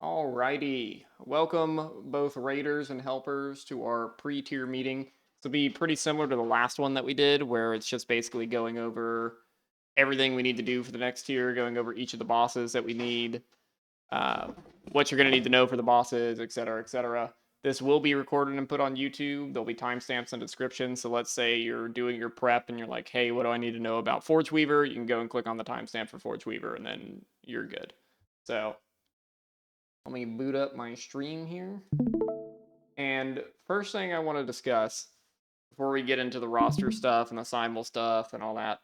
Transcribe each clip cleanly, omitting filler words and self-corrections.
Alrighty. Welcome both raiders and helpers to our pre-tier meeting. This will be pretty similar to the last one that we did, where it's just basically going over everything we need to do for the next tier, going over each of the bosses that we need, uh, what you're going to need to know for the bosses, etc., etc. This will be recorded and put on YouTube. There'll be timestamps in the description. So let's say you're doing your prep and you're like, hey, what do I need to know about Forgeweaver? You can go and click on the timestamp for Forgeweaver and then you're good. So let me boot up my stream here. And first thing I want to discuss before we get into the roster stuff and the simul stuff and all that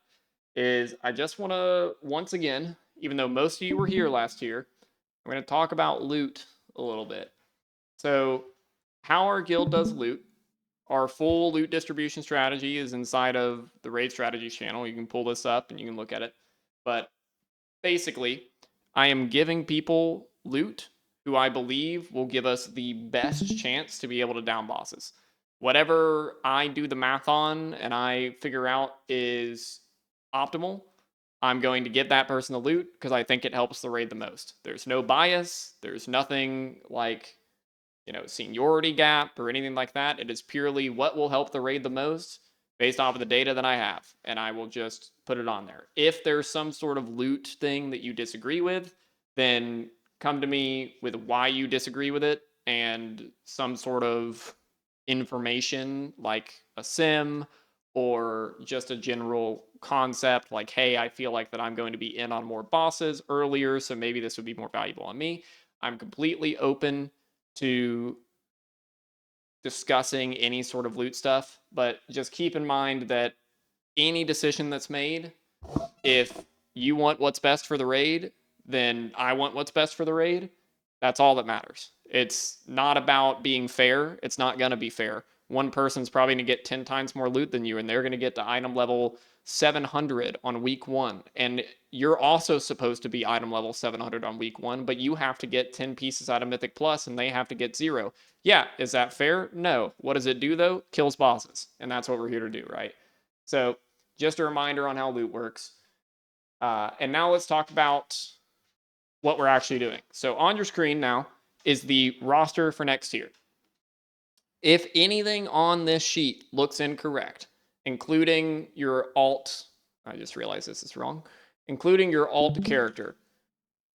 is I just want to, once again, even though most of you were here last year, I'm going to talk about loot a little bit. So, how our guild does loot. Our full loot distribution strategy is inside of the Raid Strategies channel. You can pull this up and you can look at it. But basically, I am giving people loot who I believe will give us the best chance to be able to down bosses. Whatever I do the math on and I figure out is optimal, I'm going to give that person the loot because I think it helps the raid the most. There's no bias, there's nothing like, seniority gap or anything like that. It is purely what will help the raid the most based off of the data that I have, and I will just put it on there. If there's some sort of loot thing that you disagree with, then come to me with why you disagree with it and some sort of information like a sim or just a general concept like, hey, I feel like that I'm going to be in on more bosses earlier, so maybe this would be more valuable on me. I'm completely open to discussing any sort of loot stuff, but just keep in mind that any decision that's made, if you want what's best for the raid, then I want what's best for the raid. That's all that matters. It's not about being fair. It's not going to be fair. One person's probably going to get 10 times more loot than you, and they're going to get to item level 700 on week one. And you're also supposed to be item level 700 on week one, but you have to get 10 pieces out of Mythic Plus, and they have to get 0. Yeah, is that fair? No. What does it do, though? Kills bosses. And that's what we're here to do, right? So, just a reminder on how loot works. And now let's talk about what we're actually doing. So on your screen now is the roster for next year. If anything on this sheet looks incorrect, including your alt, I just realized this is wrong, including your alt character.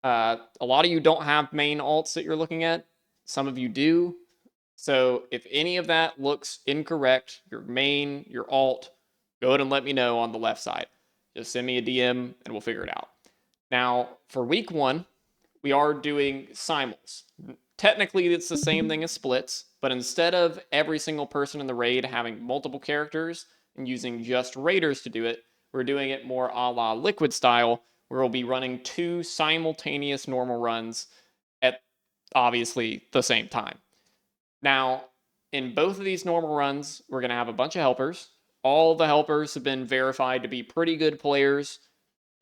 A lot of you don't have main alts that you're looking at. Some of you do. So if any of that looks incorrect, your main, your alt, go ahead and let me know on the left side. Just send me a DM and we'll figure it out. Now, for week one, we are doing simuls. Technically, it's the same thing as splits, but instead of every single person in the raid having multiple characters and using just raiders to do it, we're doing it more a la liquid style, where we'll be running 2 simultaneous normal runs at obviously the same time. Now, in both of these normal runs, we're going to have a bunch of helpers. All the helpers have been verified to be pretty good players.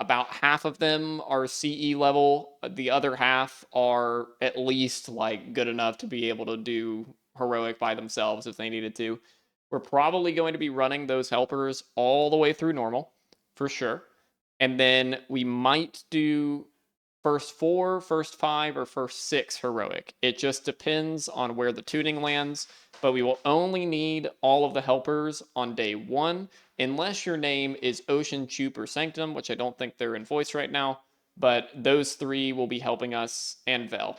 About half of them are CE level. The other half are at least like good enough to be able to do heroic by themselves if they needed to. We're probably going to be running those helpers all the way through normal, for sure. And then we might do first 4, first 5, or first 6 heroic. It just depends on where the tuning lands, but we will only need all of the helpers on day 1, unless your name is Ocean, Choop, or Sanctum, which I don't think they're in voice right now, but those 3 will be helping us, and Vel.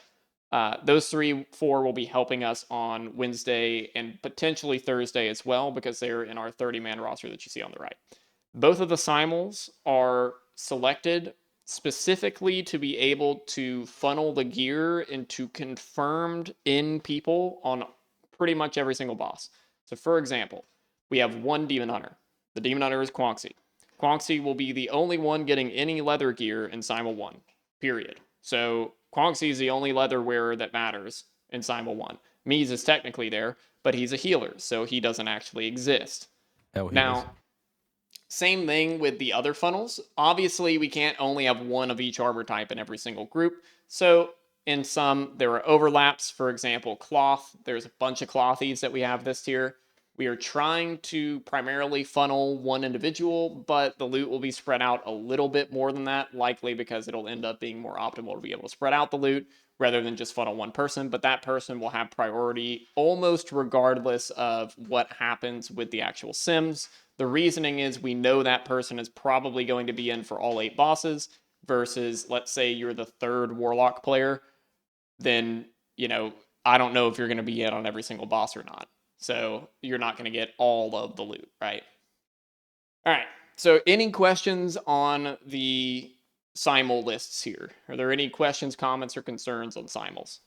Those 4 will be helping us on Wednesday and potentially Thursday as well, because they're in our 30-man roster that you see on the right. Both of the simuls are selected specifically to be able to funnel the gear into confirmed in people on pretty much every single boss. So for example, we have one Demon Hunter. The Demon Hunter is Quanxi. Quanxi will be the only one getting any leather gear in Simul 1, period. So Quanxi is the only leather wearer that matters in Simul 1. Mies is technically there, but he's a healer, so he doesn't actually exist. Hell healers. Now, same thing with the other funnels. Obviously, we can't only have one of each armor type in every single group. So in some, there are overlaps. For example, cloth. There's a bunch of clothies that we have this tier. We are trying to primarily funnel one individual, but the loot will be spread out a little bit more than that, likely because it'll end up being more optimal to be able to spread out the loot. rather than just funnel one person, but that person will have priority almost regardless of what happens with the actual sims. The reasoning is we know that person is probably going to be in for all 8 bosses versus, let's say you're the 3rd Warlock player, then, I don't know if you're going to be in on every single boss or not. So you're not going to get all of the loot, right? All right. So any questions on the simul lists here? Are there any questions, comments, or concerns on simuls?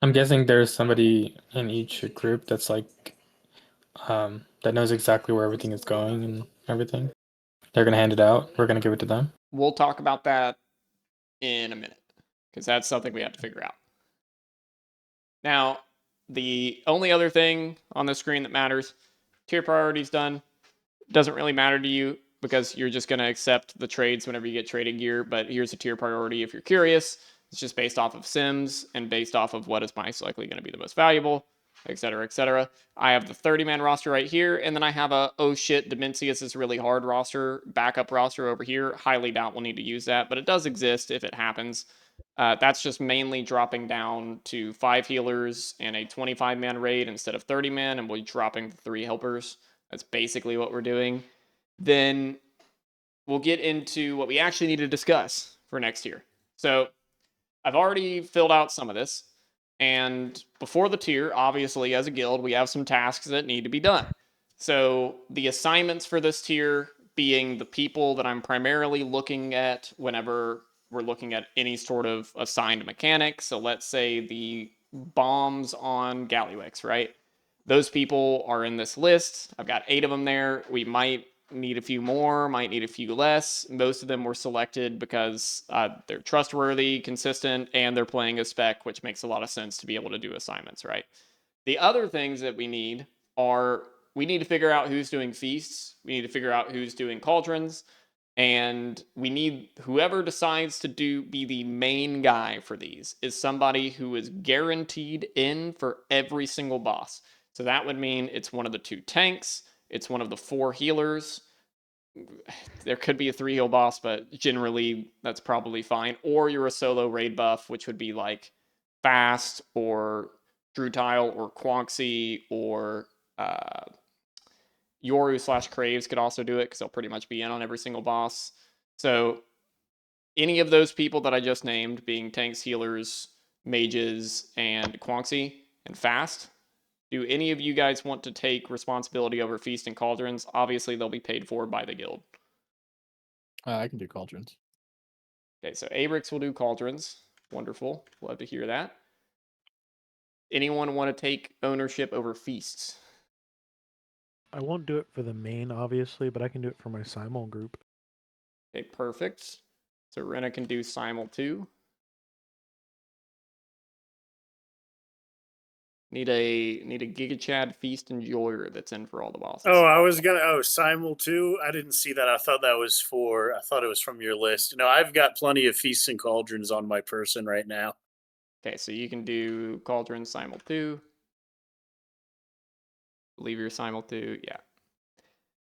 I'm guessing there's somebody in each group that's like that knows exactly where everything is going and everything. They're gonna hand it out. We're gonna give it to them. We'll talk about that in a minute because that's something we have to figure out. Now, the only other thing on the screen that matters, tier priority's done. Doesn't really matter to you because you're just going to accept the trades whenever you get traded gear, but here's a tier priority if you're curious. It's just based off of sims and based off of what is most likely going to be the most valuable, etc., etc. I have the 30-man roster right here, and then I have a, oh shit, Dimensius is really hard roster, backup roster over here. Highly doubt we'll need to use that, but it does exist if it happens. That's just mainly dropping down to 5 healers and a 25-man raid instead of 30-man, and we'll be dropping 3 helpers. That's basically what we're doing. Then we'll get into what we actually need to discuss for next year. So I've already filled out some of this. And before the tier, obviously, as a guild, we have some tasks that need to be done. So the assignments for this tier being the people that I'm primarily looking at whenever we're looking at any sort of assigned mechanic. So let's say the bombs on Galliwix, right? Those people are in this list. I've got 8 of them there. We might need a few more, might need a few less. Most of them were selected because they're trustworthy, consistent, and they're playing a spec, which makes a lot of sense to be able to do assignments, right? The other things that we need are we need to figure out who's doing feasts. We need to figure out who's doing cauldrons. And we need whoever decides to be the main guy for these is somebody who is guaranteed in for every single boss. So that would mean it's one of the 2 tanks, it's one of the 4 healers. There could be a 3 heal boss, but generally that's probably fine. Or you're a solo raid buff, which would be like Fast or Drutile or Quonxy or Yoru / Craves could also do it because they'll pretty much be in on every single boss. So any of those people that I just named, being tanks, healers, mages, and Quonxy and Fast, do any of you guys want to take responsibility over Feast and Cauldrons? Obviously, they'll be paid for by the guild. I can do cauldrons. Okay, so Abrix will do Cauldrons. Wonderful. Love to hear that. Anyone want to take ownership over Feasts? I won't do it for the main, obviously, but I can do it for my Simul group. Okay, perfect. So Rena can do Simul too. Need a Giga Chad Feast Enjoyer that's in for all the bosses. Oh, I was gonna. Simul too. I didn't see that. I thought that was for. I thought it was from your list. No, I've got plenty of feasts and cauldrons on my person right now. Okay, so you can do Cauldron Simul too. Leave your Simul too. Yeah.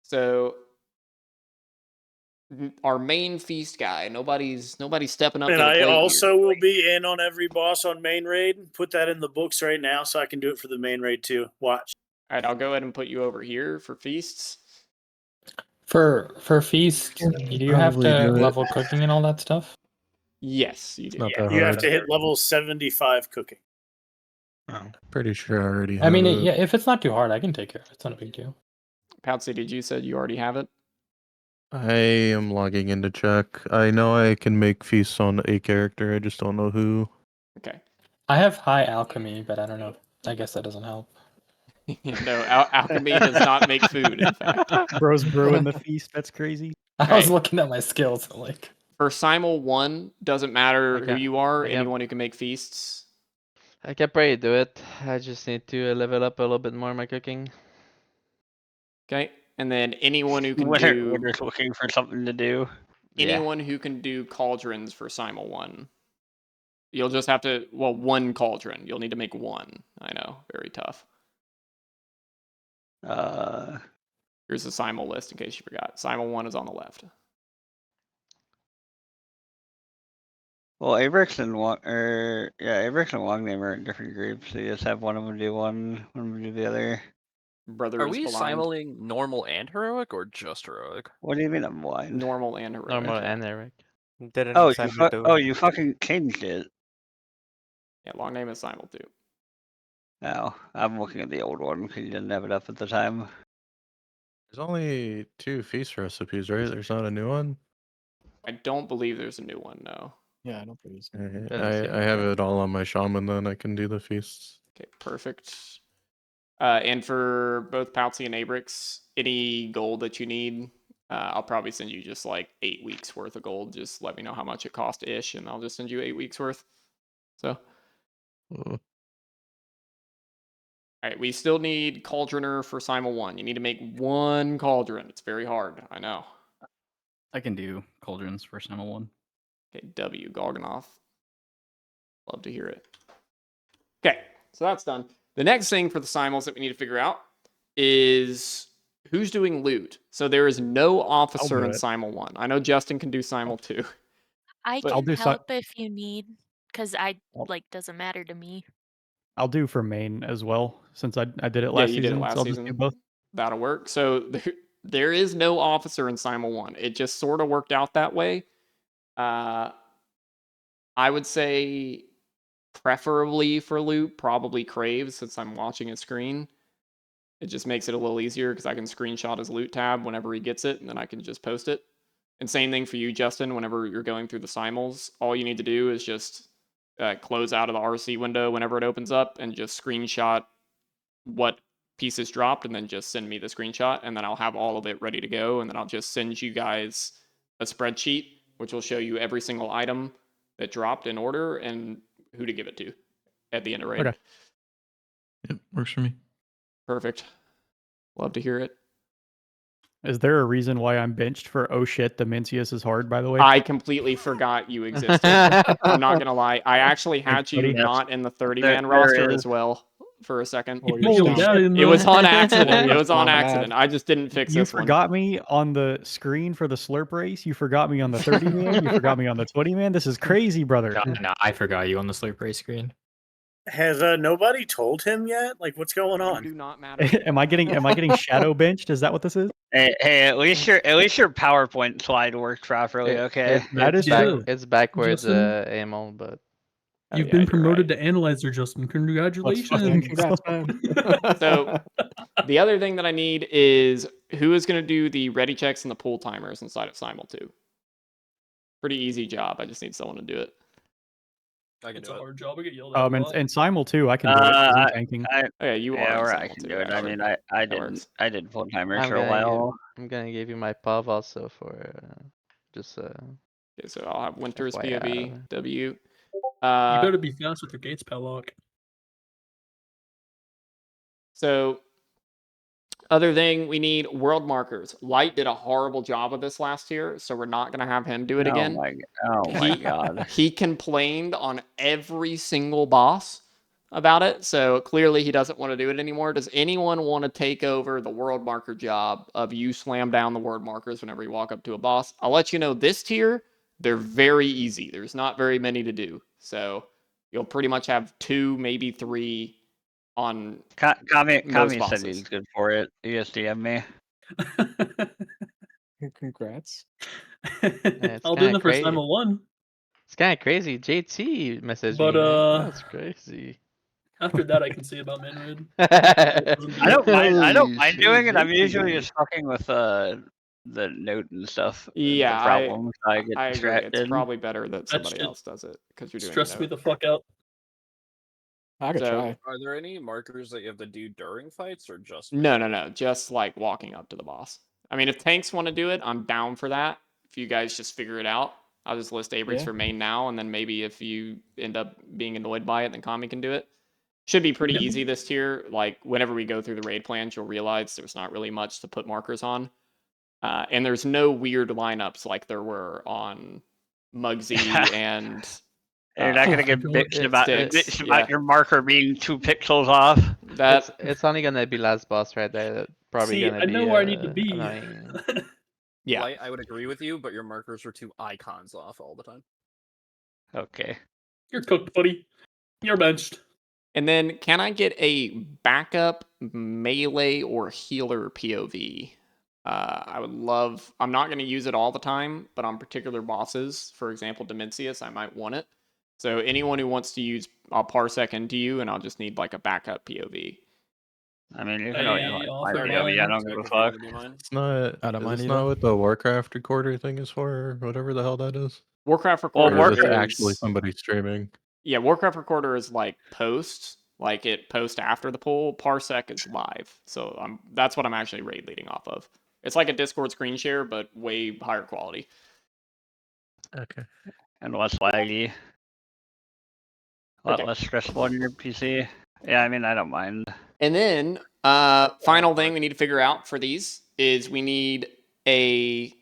So our main feast guy, nobody's stepping up. And to the I plate also here. will be in on every boss on main raid. Put that in the books right now, so I can do it for the main raid too. Watch. All right, I'll go ahead and put you over here for feasts. For feast, do you have to level cooking and all that stuff? Yes, you do. Not that You hard. have to hit level 75 cooking. Oh, pretty sure I already have I mean, it. yeah, if it's not too hard, I can take care of it. It's not a big deal. Poutsy, did you said you already have it? I am logging in to check. I know I can make feasts on a character. I just don't know who. Okay. I have high alchemy, but I don't know. I guess that doesn't help. No, alchemy does not make food, in fact. Bro's brewing the feast. That's crazy. I was looking at my skills, like. For Simul 1, doesn't matter Okay. who you are, Okay. anyone who can make feasts. I can probably do it. I just need to level up a little bit more my cooking. Okay. And then anyone who can We're do just looking for something to do. anyone who can do cauldrons for Simul 1. You'll just have to, well, 1 cauldron. You'll need to make 1. I know, very tough. Here's the Simul list in case you forgot. Simul 1 is on the left. Well, Abrix and Abrix and Long Name are in different groups. So you just have one of them do one of them do the other. Brother Are is we blind. simuling normal and heroic or just heroic? What do you mean I'm blind? Normal and heroic. Normal and Eric. You fucking changed it. Yeah, long name is simul too. No, I'm looking at the old one because you didn't have it up at the time. There's only 2 feast recipes, right? There's not a new one. I don't believe there's a new one. No. Yeah, I don't think he's. I have it all on my shaman. Then I can do the feasts. Okay, perfect. And for both Poutsy and Abrix, any gold that you need, I'll probably send you just like 8 weeks worth of gold. Just let me know how much it cost ish, and I'll just send you 8 weeks worth. So. Oh. All right, we still need Cauldroner for Simul 1. You need to make 1 Cauldron. It's very hard, I know. I can do Cauldrons for Simul 1. Okay, W, Garganoth. Love to hear it. Okay, so that's done. The next thing for the Simuls that we need to figure out is who's doing loot. So there is no officer in Simul 1. I know Justin can do Simul 2. I But- can help if you need, because doesn't matter to me. I'll do for main as well, since I did it Yeah, last you season. did it last so I'll just season. do both. That'll work. So there is no officer in Simul 1. It just sort of worked out that way. I would say preferably for loot, probably Crave, since I'm watching his screen. It just makes it a little easier because I can screenshot his loot tab whenever he gets it, and then I can just post it. And same thing for you, Justin. Whenever you're going through the simuls, all you need to do is just close out of the RC window whenever it opens up and just screenshot what pieces dropped, and then just send me the screenshot, and then I'll have all of it ready to go, and then I'll just send you guys a spreadsheet which will show you every single item that dropped in order and who to give it to at the end of raid. Okay. Yep, works for me. Perfect. Love to hear it. Is there a reason why I'm benched for oh shit, Dimensius is hard, by the way? I completely forgot you existed. I'm not gonna lie. I actually had you buddy. not in the 30-man There roster is. as well for a second. Or you're down. It was on accident. Or It was on you're accident. I just didn't fix You this one. forgot me on the screen for the Slurp race. You forgot me on the 30-man. You forgot me on the 20-man. This is crazy, brother. No, I forgot you on the Slurp race screen. Has nobody told him yet? Like, what's going You on? do not matter. am I getting shadow benched? Is that what this is? Hey, at least your PowerPoint slide worked properly. Okay. That is true. It's backwards Justin? AML, but You've yeah, been you're promoted right. to analyzer, Justin. Congratulations. Congrats, man. So the other thing that I need is who is going to do the ready checks and the pull timers inside of Simul 2. Pretty easy job. I just need someone to do it. I can It's do a it. hard job. I get yelled at. And Simul too, I can do it 'cause I'm tanking. Oh, yeah, you are. Yeah, in or Simul I can 2, do it. yeah, I sure. mean, I That did works. I did full timers I'm for a while. gonna give you my POV also for just Okay, so I'll have Winter's FYI. POV, W. You better be fast with your gates, Pallock. So, other thing, we need world markers. Light did a horrible job of this last year, so we're not going to have him do it again. Oh my He- god. He complained on every single boss about it, so clearly he doesn't want to do it anymore. Does anyone want to take over the world marker job of you slam down the world markers whenever you walk up to a boss? I'll let you know this tier, they're very easy. There's not very many to do. So you'll pretty much have 2, maybe 3 on Kami most said bosses. he's good for it. He just DM'd me. Congrats. it's I'll do kinda the first crazy. time 1. It's kind of crazy. JT messaged But, me. Man. That's crazy. After that, I can see about Manred. I don't Holy mind shit, doing it. I'm JT. usually just fucking with the note and stuff. Yeah, the problems. I get I agree. distracted. It's probably better that somebody shit else does it because you're doing Stress it. me the fuck out. I could So- try. Are there any markers that you have to do during fights or just? No. Just like walking up to the boss. I mean, if tanks want to do it, I'm down for that. If you guys just figure it out, I'll just list Abrix Yeah. for main now, and then maybe if you end up being annoyed by it, then Kami can do it. Should be pretty Yeah. easy this tier. Like whenever we go through the raid plans, you'll realize there's not really much to put markers on, and there's no weird lineups like there were on Muggsy and. You're not gonna get bitched about Sticks, your marker being 2 pixels off. That It's only gonna be last boss right there. That's probably See, gonna I be. know where I need to be. Annoying. yeah. Light, I would agree with you, but your markers are 2 icons off all the time. Okay. You're cooked, buddy. You're benched. And then can I get a backup melee or healer POV? I would love, I'm not going to use it all the time, but on particular bosses, for example, Dimensius, I might want it. So anyone who wants to use, I'll parsec into you and I'll just need like a backup POV. I mean, you can I always like, offered my POV, I mine. don't give a fuck. It's not. I don't mind It's either. not what the Warcraft recorder thing is for, or whatever the hell that is. Warcraft Well, Recorder Or is Warcraft it is actually somebody streaming? Yeah, Warcraft Recorder is like post, like it post after the poll. Parsec is live, so that's what I'm actually raid leading off of. It's like a Discord screen share, but way higher quality. Okay. And less laggy. A lot Okay. less stressful on your PC. Yeah, I mean, I don't mind. And then, final thing we need to figure out for these is we need a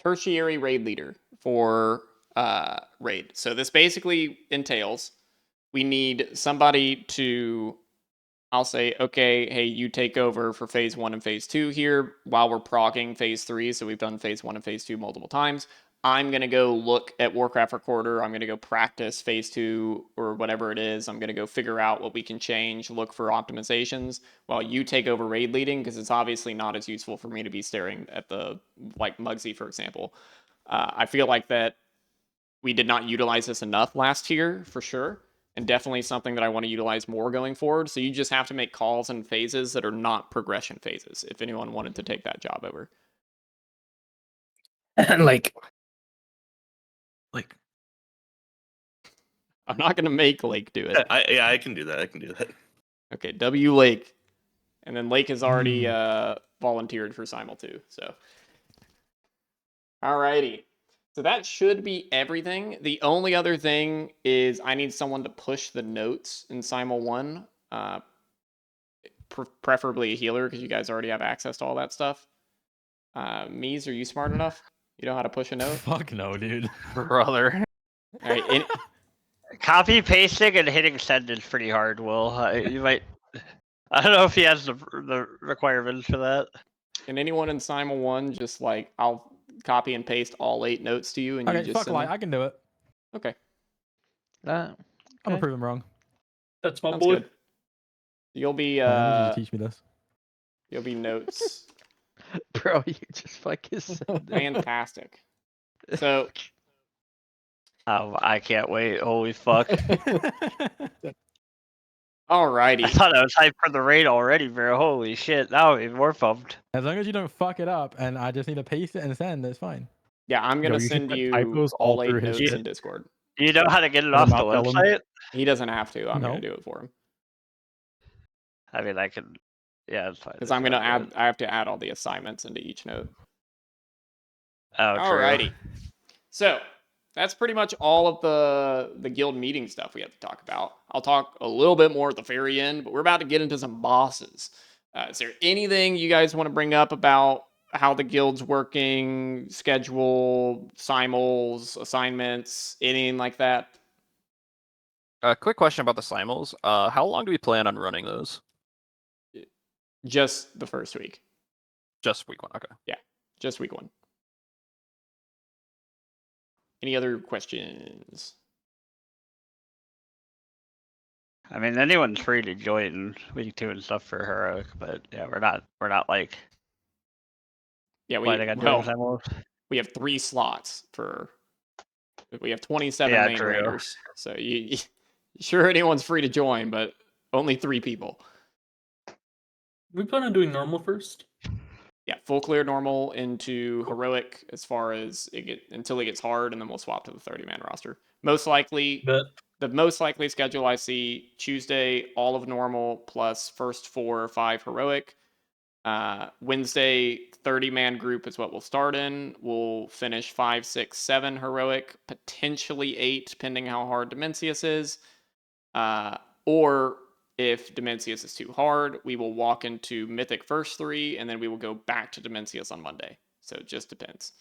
tertiary raid leader for raid. So this basically entails we need somebody to, I'll say, okay, hey, you take over for phase 1 and phase 2 here while we're progging phase 3. So we've done phase 1 and phase 2 multiple times. I'm going to go look at Warcraft Recorder. I'm going to go practice phase 2 or whatever it is. I'm going to go figure out what we can change, look for optimizations while you take over raid leading, because it's obviously not as useful for me to be staring at the, like Muggsy, for example. I feel like that we did not utilize this enough last year, for sure, and definitely something that I want to utilize more going forward. So you just have to make calls and phases that are not progression phases, if anyone wanted to take that job over. like, I'm not going to make Lake do it. Yeah, I can do that. I can do that. Okay, W Lake. And then Lake has already volunteered for Simul too, so. Alrighty. So that should be everything. The only other thing is I need someone to push the notes in Simul 1. Preferably a healer, because you guys already have access to all that stuff. Mies, are you smart enough? You know how to push a note? Fuck no, dude. Brother. Alright, Copy pasting and hitting send is pretty hard, Will. You might. I don't know if he has the requirements for that. and anyone in Simul 1, just like, I'll copy and paste all 8 notes to you, and you Okay, just fuck send lie. them. I can do it. Okay, I'm gonna prove him wrong. That's my sounds boy. good. You'll be Yeah, you teach me this. you'll be notes. Bro, you just fucking said that. Fantastic. So I can't wait. Holy fuck. alrighty. I thought I was hyped for the raid already, bro. Holy shit. Now I'm more pumped. As long as you don't fuck it up, and I just need to paste it and send, that's fine. Yeah, I'm gonna Yo, you should send put you typos all all 8 through his notes shit. in Discord. Do you know how to get it Will off the not tell him? website? He doesn't have to. I'm No. gonna do it for him. I mean, I can. Yeah, it's fine. Because I'm gonna add. I have to add all the assignments into each note. Oh, true. Alrighty. So that's pretty much all of the guild meeting stuff we have to talk about. I'll talk a little bit more at the very end, but we're about to get into some bosses. Is there anything you guys want to bring up about how the guild's working, schedule, simuls, assignments, anything like that? Quick question about the simuls. How long do we plan on running those? Just the first week. Just week 1. Okay. Yeah, just week 1. Any other questions? I mean, anyone's free to join week 2 and stuff for heroic, but yeah, we're not like. Yeah, planning on doing simuls. we have 3 slots for. We have 27 Yeah, main true. raiders, so you sure anyone's free to join, but only 3 people. We plan on doing normal first. Yeah, full clear normal into heroic as far as until it gets hard, and then we'll swap to the 30-man roster. Most likely, the most likely schedule I see Tuesday, all of normal plus first 4 or 5 heroic. Wednesday, 30-man group is what we'll start in. We'll finish 5, 6, 7 heroic, potentially 8, depending how hard Dimensius is. Or if Dimensius is too hard, we will walk into Mythic first 3, and then we will go back to Dimensius on Monday. So it just depends.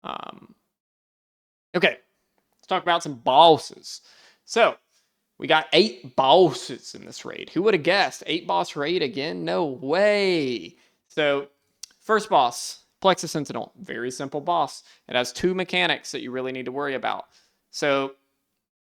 Okay, let's talk about some bosses. So we got 8 bosses in this raid. Who would have guessed? 8 boss raid again? No way. So first boss, Plexus Sentinel. Very simple boss. It has 2 mechanics that you really need to worry about. So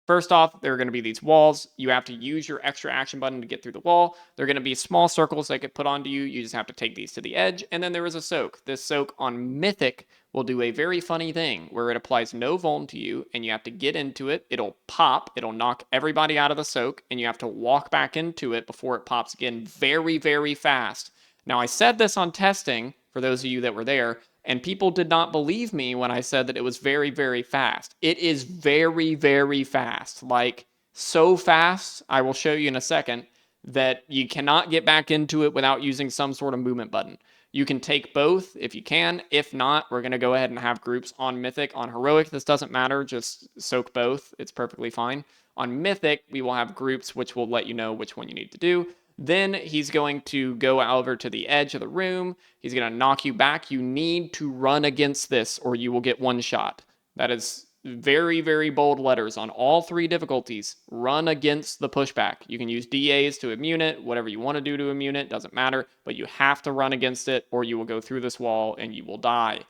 First off, there are going to be these walls. You have to use your extra action button to get through the wall. There are going to be small circles that get put onto you. You just have to take these to the edge. And then there is a soak. This soak on Mythic will do a very funny thing where it applies no vuln to you, and you have to get into it. It'll pop. It'll knock everybody out of the soak, and you have to walk back into it before it pops again very, very fast. Now, I said this on testing, for those of you that were there, and people did not believe me when I said that it was very, very fast. It is very, very fast. Like, so fast, I will show you in a second, that you cannot get back into it without using some sort of movement button. You can take both if you can. If not, we're going to go ahead and have groups on Mythic. On Heroic, this doesn't matter. Just soak both. It's perfectly fine. On Mythic, we will have groups which will let you know which one you need to do. Then he's going to go over to the edge of the room. He's going to knock you back. You need to run against this or you will get one shot. That is very, very bold letters on all 3 difficulties. Run against the pushback. You can use DAs to immune it, whatever you want to do to immune it, doesn't matter, but you have to run against it or you will go through this wall and you will die.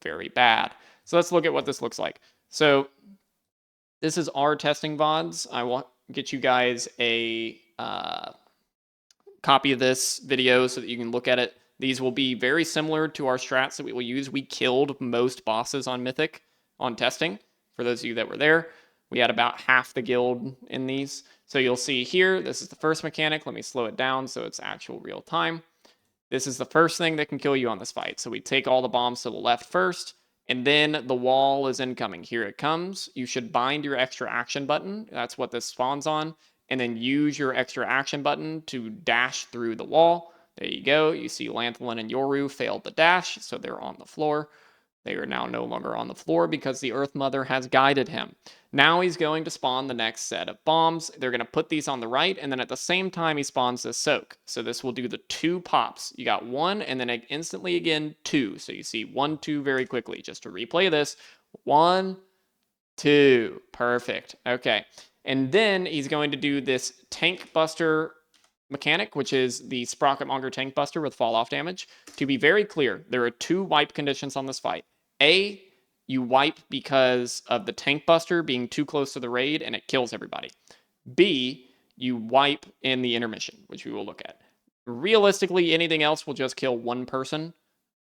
Very bad. So let's look at what this looks like. So this is our testing VODs. I will get you guys a copy of this video so that you can look at it. These will be very similar to our strats that we will use. We killed most bosses on Mythic on testing. For those of you that were there, we had about half the guild in these. So you'll see here, this is the first mechanic. Let me slow it down so it's actual real time. This is the first thing that can kill you on this fight. So we take all the bombs to the left first, and then the wall is incoming. Here it comes. You should bind your extra action button. That's what this spawns on. And then use your extra action button to dash through the wall. There you go. You see Lanthalin and Yoru failed the dash, so they're on the floor. They are now no longer on the floor because the Earth Mother has guided him. Now he's going to spawn the next set of bombs. They're going to put these on the right, and then at the same time he spawns this soak. So this will do the 2 pops. You got 1, and then instantly again 2. So you see 1, 2 very quickly. Just to replay this, 1, 2. Perfect. Okay. And then he's going to do this Tank Buster mechanic, which is the Sprocket Monger Tank Buster with fall off damage. To be very clear, there are 2 wipe conditions on this fight. A, you wipe because of the Tank Buster being too close to the raid and it kills everybody. B, you wipe in the intermission, which we will look at. Realistically, anything else will just kill 1 person.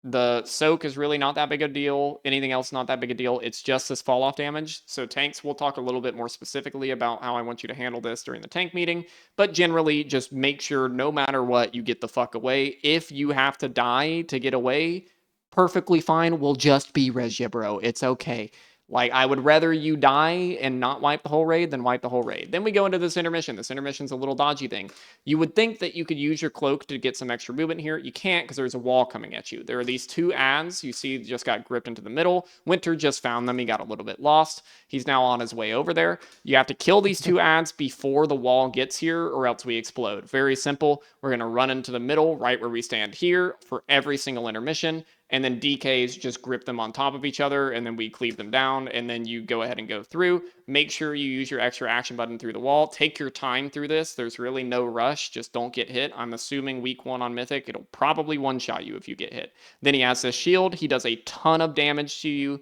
The soak is really not that big a deal. Anything else not that big a deal. It's just this fall off damage. So tanks, we'll talk a little bit more specifically about how I want you to handle this during the tank meeting. But generally, just make sure no matter what, you get the fuck away. If you have to die to get away, perfectly fine. We'll just be Regia, bro. It's okay. Like, I would rather you die and not wipe the whole raid than wipe the whole raid. Then we go into this intermission. This intermission's a little dodgy thing. You would think that you could use your cloak to get some extra movement here. You can't because there's a wall coming at you. There are these 2 ads you see just got gripped into the middle. Winter just found them. He got a little bit lost. He's now on his way over there. You have to kill these 2 ads before the wall gets here or else we explode. Very simple. We're going to run into the middle right where we stand here for every single intermission. And then DKs just grip them on top of each other, and then we cleave them down, and then you go ahead and go through. Make sure you use your extra action button through the wall. Take your time through this. There's really no rush. Just don't get hit. I'm assuming week 1 on Mythic, it'll probably one-shot you if you get hit. Then he has this shield. He does a ton of damage to you,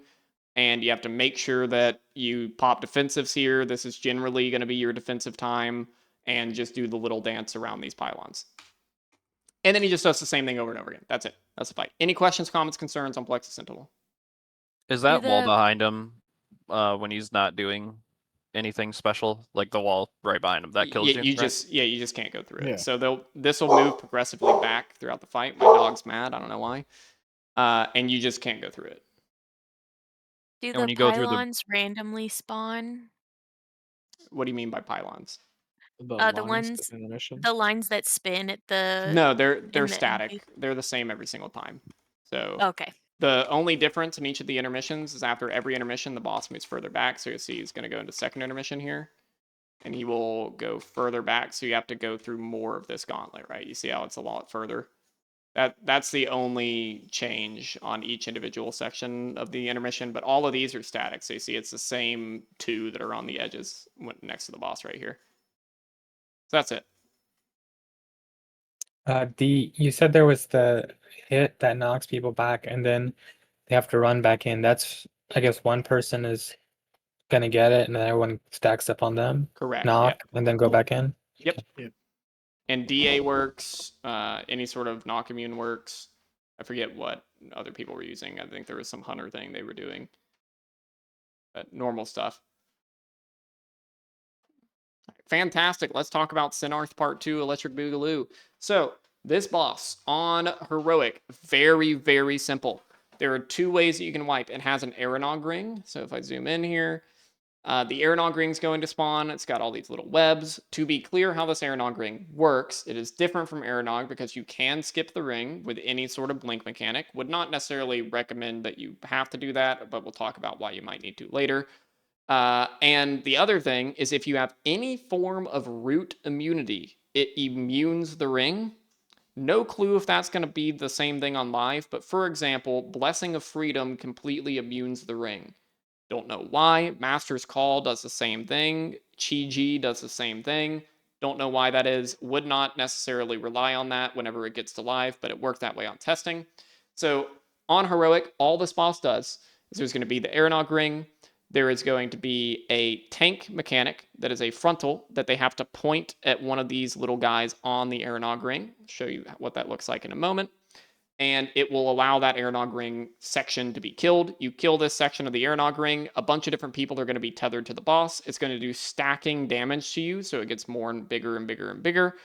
and you have to make sure that you pop defensives here. This is generally going to be your defensive time, and just do the little dance around these pylons. And then he just does the same thing over and over again. That's it. That's the fight. Any questions, comments, concerns on Plexus Sentinel? Is that wall behind him when he's not doing anything special? Like the wall right behind him, that kills you? You just can't go through it. So this will move progressively back throughout the fight. My dog's mad. I don't know why. And you just can't go through it. Do when the you go through pylons randomly spawn? What do you mean by pylons? The lines that spin at the... No, they're in the static. end. They're the same every single time. So Okay. the only difference in each of the intermissions is after every intermission, the boss moves further back. So you'll see he's going to go into second intermission here. And he will go further back. So you have to go through more of this gauntlet, right? You see how it's a lot further. That's the only change on each individual section of the intermission. But all of these are static. So you see it's the same 2 that are on the edges next to the boss right here. So that's it. You said there was the hit that knocks people back, and then they have to run back in. That's, I guess, one person is gonna get it, and then everyone stacks up on them. Correct. Knock, Yeah. and then go back in. Yep. And DA works. Any sort of knock immune works. I forget what other people were using. I think there was some hunter thing they were doing. But normal stuff. Fantastic. Let's talk about Sinarth Part 2, Electric Boogaloo. So, this boss on Heroic, very, very simple. There are 2 ways that you can wipe. It has an Aeronog ring. So if I zoom in here, the Aeronog ring is going to spawn. It's got all these little webs. To be clear how this Aeronog ring works, it is different from Aeronog because you can skip the ring with any sort of blink mechanic. Would not necessarily recommend that you have to do that, but we'll talk about why you might need to later. And the other thing is if you have any form of root immunity, it immunes the ring. No clue if that's going to be the same thing on live, but for example, Blessing of Freedom completely immunes the ring. Don't know why. Master's Call does the same thing. Chi-Ji does the same thing. Don't know why that is. Would not necessarily rely on that whenever it gets to live, but it worked that way on testing. So on Heroic, all this boss does is there's going to be the Aeronog ring. There is going to be a tank mechanic that is a frontal that they have to point at one of these little guys on the Aeronog ring. I'll show you what that looks like in a moment. And it will allow that Aeronog ring section to be killed. You kill this section of the Aeronog ring, a bunch of different people are going to be tethered to the boss. It's going to do stacking damage to you, so it gets more and bigger and bigger and bigger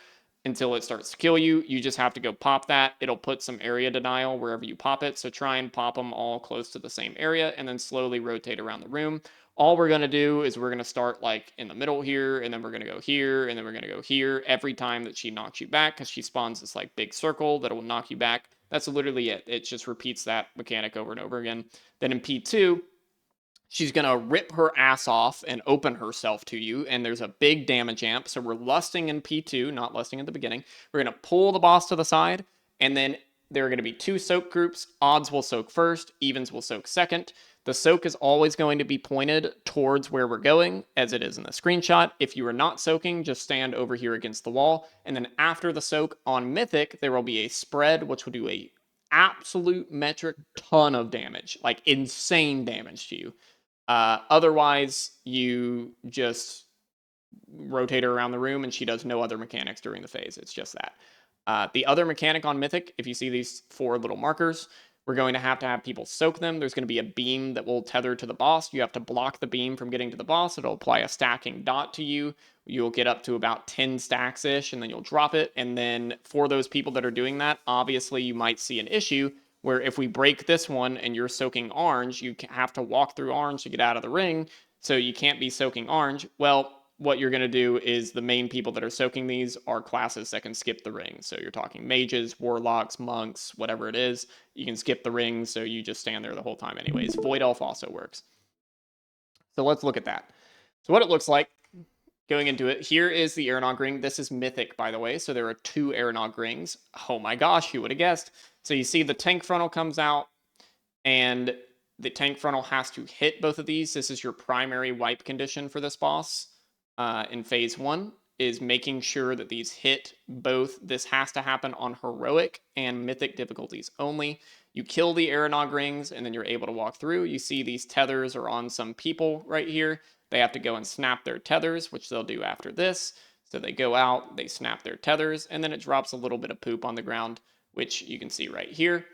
until it starts to kill you. You just have to go pop that. It'll put some area denial wherever you pop it, so try and pop them all close to the same area and then slowly rotate around the room. All we're going to do is we're going to start like in the middle here, and then we're going to go here, and then we're going to go here every time that she knocks you back, because she spawns this like big circle that will knock you back. That's literally it. It just repeats that mechanic over and over again. Then in P2, she's going to rip her ass off and open herself to you, and there's a big damage amp. So we're lusting in P2, not lusting at the beginning. We're going to pull the boss to the side, and then there are going to be 2 soak groups. Odds will soak first, evens will soak second. The soak is always going to be pointed towards where we're going, as it is in the screenshot. If you are not soaking, just stand over here against the wall. And then after the soak on Mythic, there will be a spread, which will do a absolute metric ton of damage, like insane damage to you. Otherwise, you just rotate her around the room, and she does no other mechanics during the phase. It's just that. The other mechanic on Mythic, if you see these 4 little markers, we're going to have people soak them. There's going to be a beam that will tether to the boss. You have to block the beam from getting to the boss. It'll apply a stacking dot to you. You'll get up to about 10 stacks-ish, and then you'll drop it. And then for those people that are doing that, obviously you might see an issue where if we break this one and you're soaking orange, you have to walk through orange to get out of the ring, so you can't be soaking orange. Well, what you're going to do is the main people that are soaking these are classes that can skip the ring. So you're talking mages, warlocks, monks, whatever it is. You can skip the ring, so you just stand there the whole time anyways. Void Elf also works. So let's look at that. So what it looks like going into it, here is the Aeronog ring. This is Mythic, by the way, so there are 2 Aeronog rings. Oh my gosh, who would have guessed? So you see the tank frontal comes out, and the tank frontal has to hit both of these. This is your primary wipe condition for this boss. In phase 1 is making sure that these hit both. This has to happen on Heroic and Mythic difficulties only. You kill the Aeronog rings, and then you're able to walk through. You see these tethers are on some people right here. They have to go and snap their tethers, which they'll do after this. So they go out, they snap their tethers, and then it drops a little bit of poop on the ground, which you can see right here.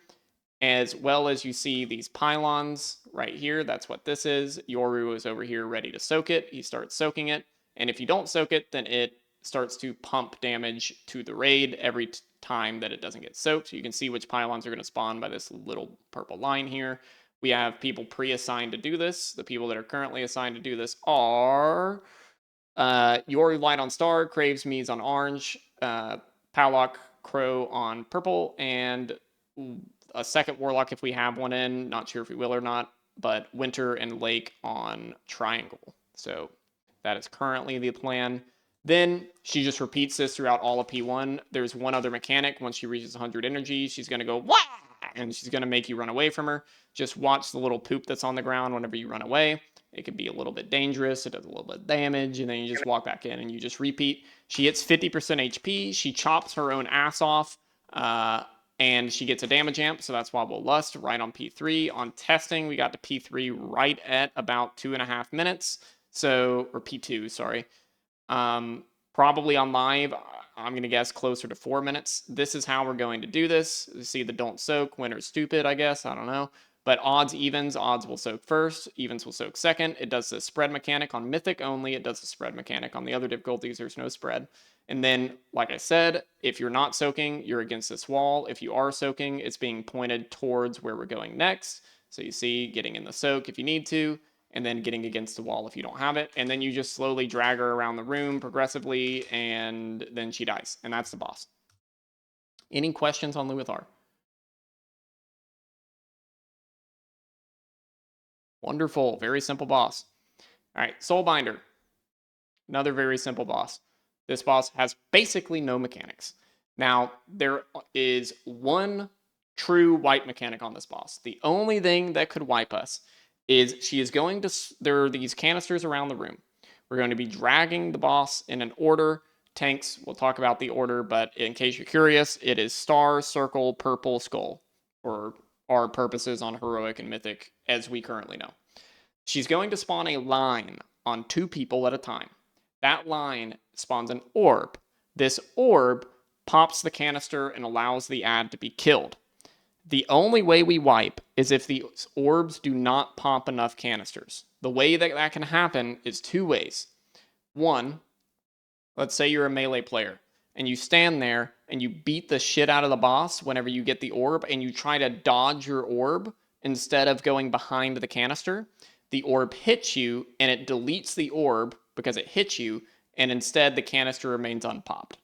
As well as you see these pylons right here. That's what this is. Yoru is over here ready to soak it. He starts soaking it. And if you don't soak it, then it starts to pump damage to the raid every time that it doesn't get soaked. You can see which pylons are going to spawn by this little purple line here. We have people pre-assigned to do this. The people that are currently assigned to do this are Yoru Light on Star, Craves Mees on orange, Powlock Crow on purple, and a second Warlock if we have one in. Not sure if we will or not, but Winter and Lake on triangle. So that is currently the plan. Then she just repeats this throughout all of P1. There's one other mechanic. Once she reaches 100 energy, she's going to go, wah! And she's going to make you run away from her. Just watch the little poop that's on the ground whenever you run away. It could be a little bit dangerous. It does a little bit of damage, and then you just walk back in and you just repeat. She hits 50% HP. She chops her own ass off. and she gets a damage amp, so that's why we'll lust right on P3. On testing, we got to P3 right at about 2.5 minutes. So, or P2, sorry. Probably on live, I'm going to guess closer to 4 minutes. This is how we're going to do this. You see the don't soak, winner's stupid, I guess. I don't know. But odds, evens, odds will soak first. Evens will soak second. It does the spread mechanic on Mythic only. It does the spread mechanic on the other difficulties. There's no spread. And then, like I said, if you're not soaking, you're against this wall. If you are soaking, it's being pointed towards where we're going next. So you see, getting in the soak if you need to, and then getting against the wall if you don't have it. And then you just slowly drag her around the room progressively, and then she dies. And that's the boss. Any questions on Loomithar? Wonderful. Very simple boss. All right, Soulbinder. Another very simple boss. This boss has basically no mechanics. Now, there is one true wipe mechanic on this boss. The only thing that could wipe us is she is going to... There are these canisters around the room. We're going to be dragging the boss in an order. Tanks, we'll talk about the order, but in case you're curious, it is star, circle, purple, skull. For our purposes on heroic and mythic as we currently know. She's going to spawn a line on 2 people at a time. That line spawns an orb. This orb pops the canister and allows the ad to be killed. The only way we wipe is if the orbs do not pop enough canisters. The way that that can happen is 2 ways. One, let's say you're a melee player and you stand there and you beat the shit out of the boss whenever you get the orb and you try to dodge your orb instead of going behind the canister. The orb hits you and it deletes the orb because it hits you, and instead the canister remains unpopped.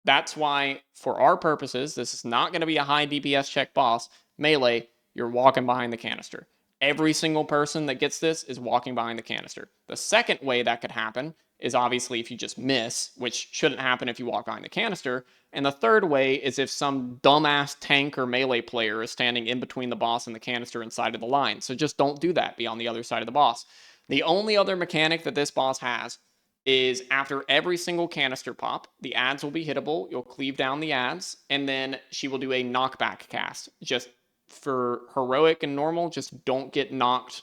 That's why, for our purposes, this is not going to be a high DPS check boss. Melee, you're walking behind the canister. Every single person that gets this is walking behind the canister. The second way that could happen is obviously if you just miss, which shouldn't happen if you walk behind the canister. And the third way is if some dumbass tank or melee player is standing in between the boss and the canister inside of the line. So just don't do that. Be on the other side of the boss. The only other mechanic that this boss has is after every single canister pop, the ads will be hittable. You'll cleave down the ads, and then she will do a knockback cast. Just for heroic and normal, just don't get knocked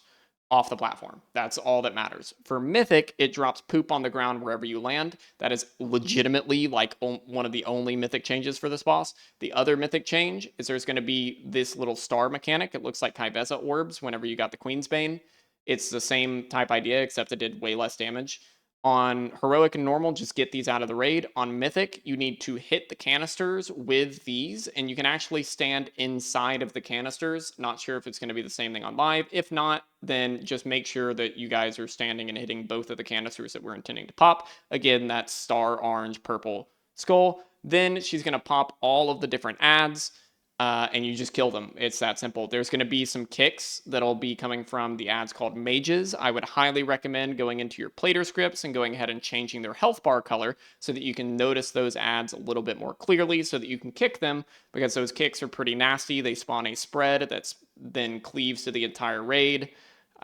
off the platform. That's all that matters. For mythic, it drops poop on the ground wherever you land. That is legitimately like one of the only mythic changes for this boss. The other mythic change is there's going to be this little star mechanic. It looks like Kybeza orbs whenever you got the Queen's Bane. It's the same type idea, except it did way less damage. On heroic and normal, just get these out of the raid. On mythic, you need to hit the canisters with these, and you can actually stand inside of the canisters. Not sure if it's going to be the same thing on live. If not, then just make sure that you guys are standing and hitting both of the canisters that we're intending to pop. Again, that's star, orange, purple, skull. Then she's going to pop all of the different ads. And you just kill them. It's that simple. There's going to be some kicks that'll be coming from the ads called mages. I would highly recommend going into your plater scripts and going ahead and changing their health bar color so that you can notice those ads a little bit more clearly so that you can kick them, because those kicks are pretty nasty. They spawn a spread that's then cleaves to the entire raid.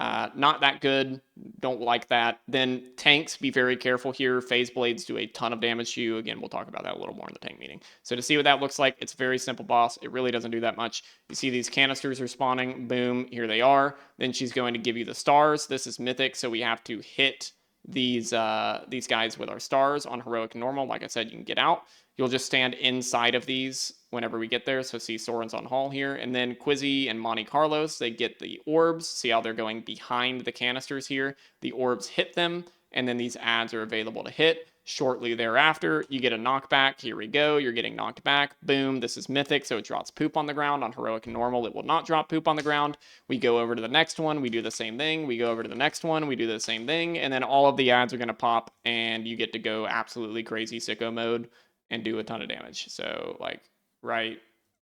Not that good. Don't like that. Then tanks, be very careful here. Phase blades do a ton of damage to you. Again, we'll talk about that a little more in the tank meeting. So to see what that looks like, it's a very simple boss. It really doesn't do that much. You see these canisters are spawning. Boom, here they are. Then she's going to give you the stars. This is mythic, so we have to hit these guys with our stars. On heroic and normal, like I said, you can get out. You'll just stand inside of these whenever we get there. So see Soren's on Hall here. And then Quizzy and Monte Carlos, they get the orbs. See how they're going behind the canisters here. The orbs hit them, and then these ads are available to hit. Shortly thereafter, you get a knockback. Here we go. You're getting knocked back. Boom. This is mythic, so it drops poop on the ground. On heroic and normal, it will not drop poop on the ground. We go over to the next one. We do the same thing. We go over to the next one. We do the same thing. And then all of the ads are going to pop, and you get to go absolutely crazy sicko mode and do a ton of damage. So, like, right,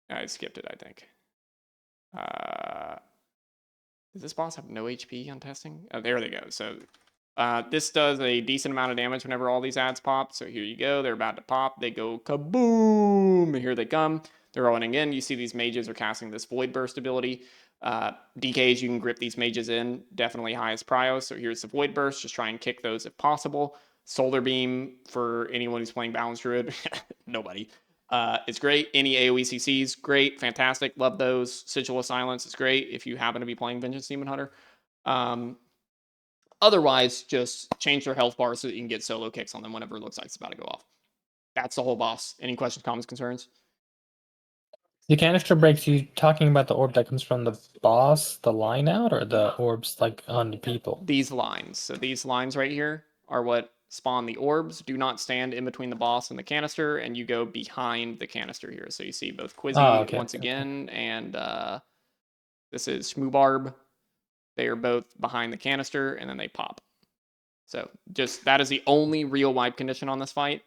I skipped it, I think. Does this boss have no HP on testing? Oh, there they go. So this does a decent amount of damage whenever all these ads pop. So here you go. They're about to pop. They go kaboom. Here they come. They're running in. You see these mages are casting this Void Burst ability. DKs, you can grip these mages in. Definitely highest prio. So here's the Void Burst. Just try and kick those if possible. Solar Beam for anyone who's playing Balance Druid. Nobody. It's great. Any AoE CCs, great, fantastic. Love those. Sigil of Silence is great if you happen to be playing Vengeance Demon Hunter. Otherwise, just change their health bar so that you can get solo kicks on them whenever it looks like it's about to go off. That's the whole boss. Any questions, comments, concerns? The canister breaks, you talking about the orb that comes from the boss, the line out, or the orbs like on the people? These lines. So these lines right here are what spawn the orbs. Do not stand in between the boss and the canister, and you go behind the canister here. So you see both Quizzy once again, and this is Shmoobarb. They are both behind the canister, and then they pop. So just that is the only real wipe condition on this fight.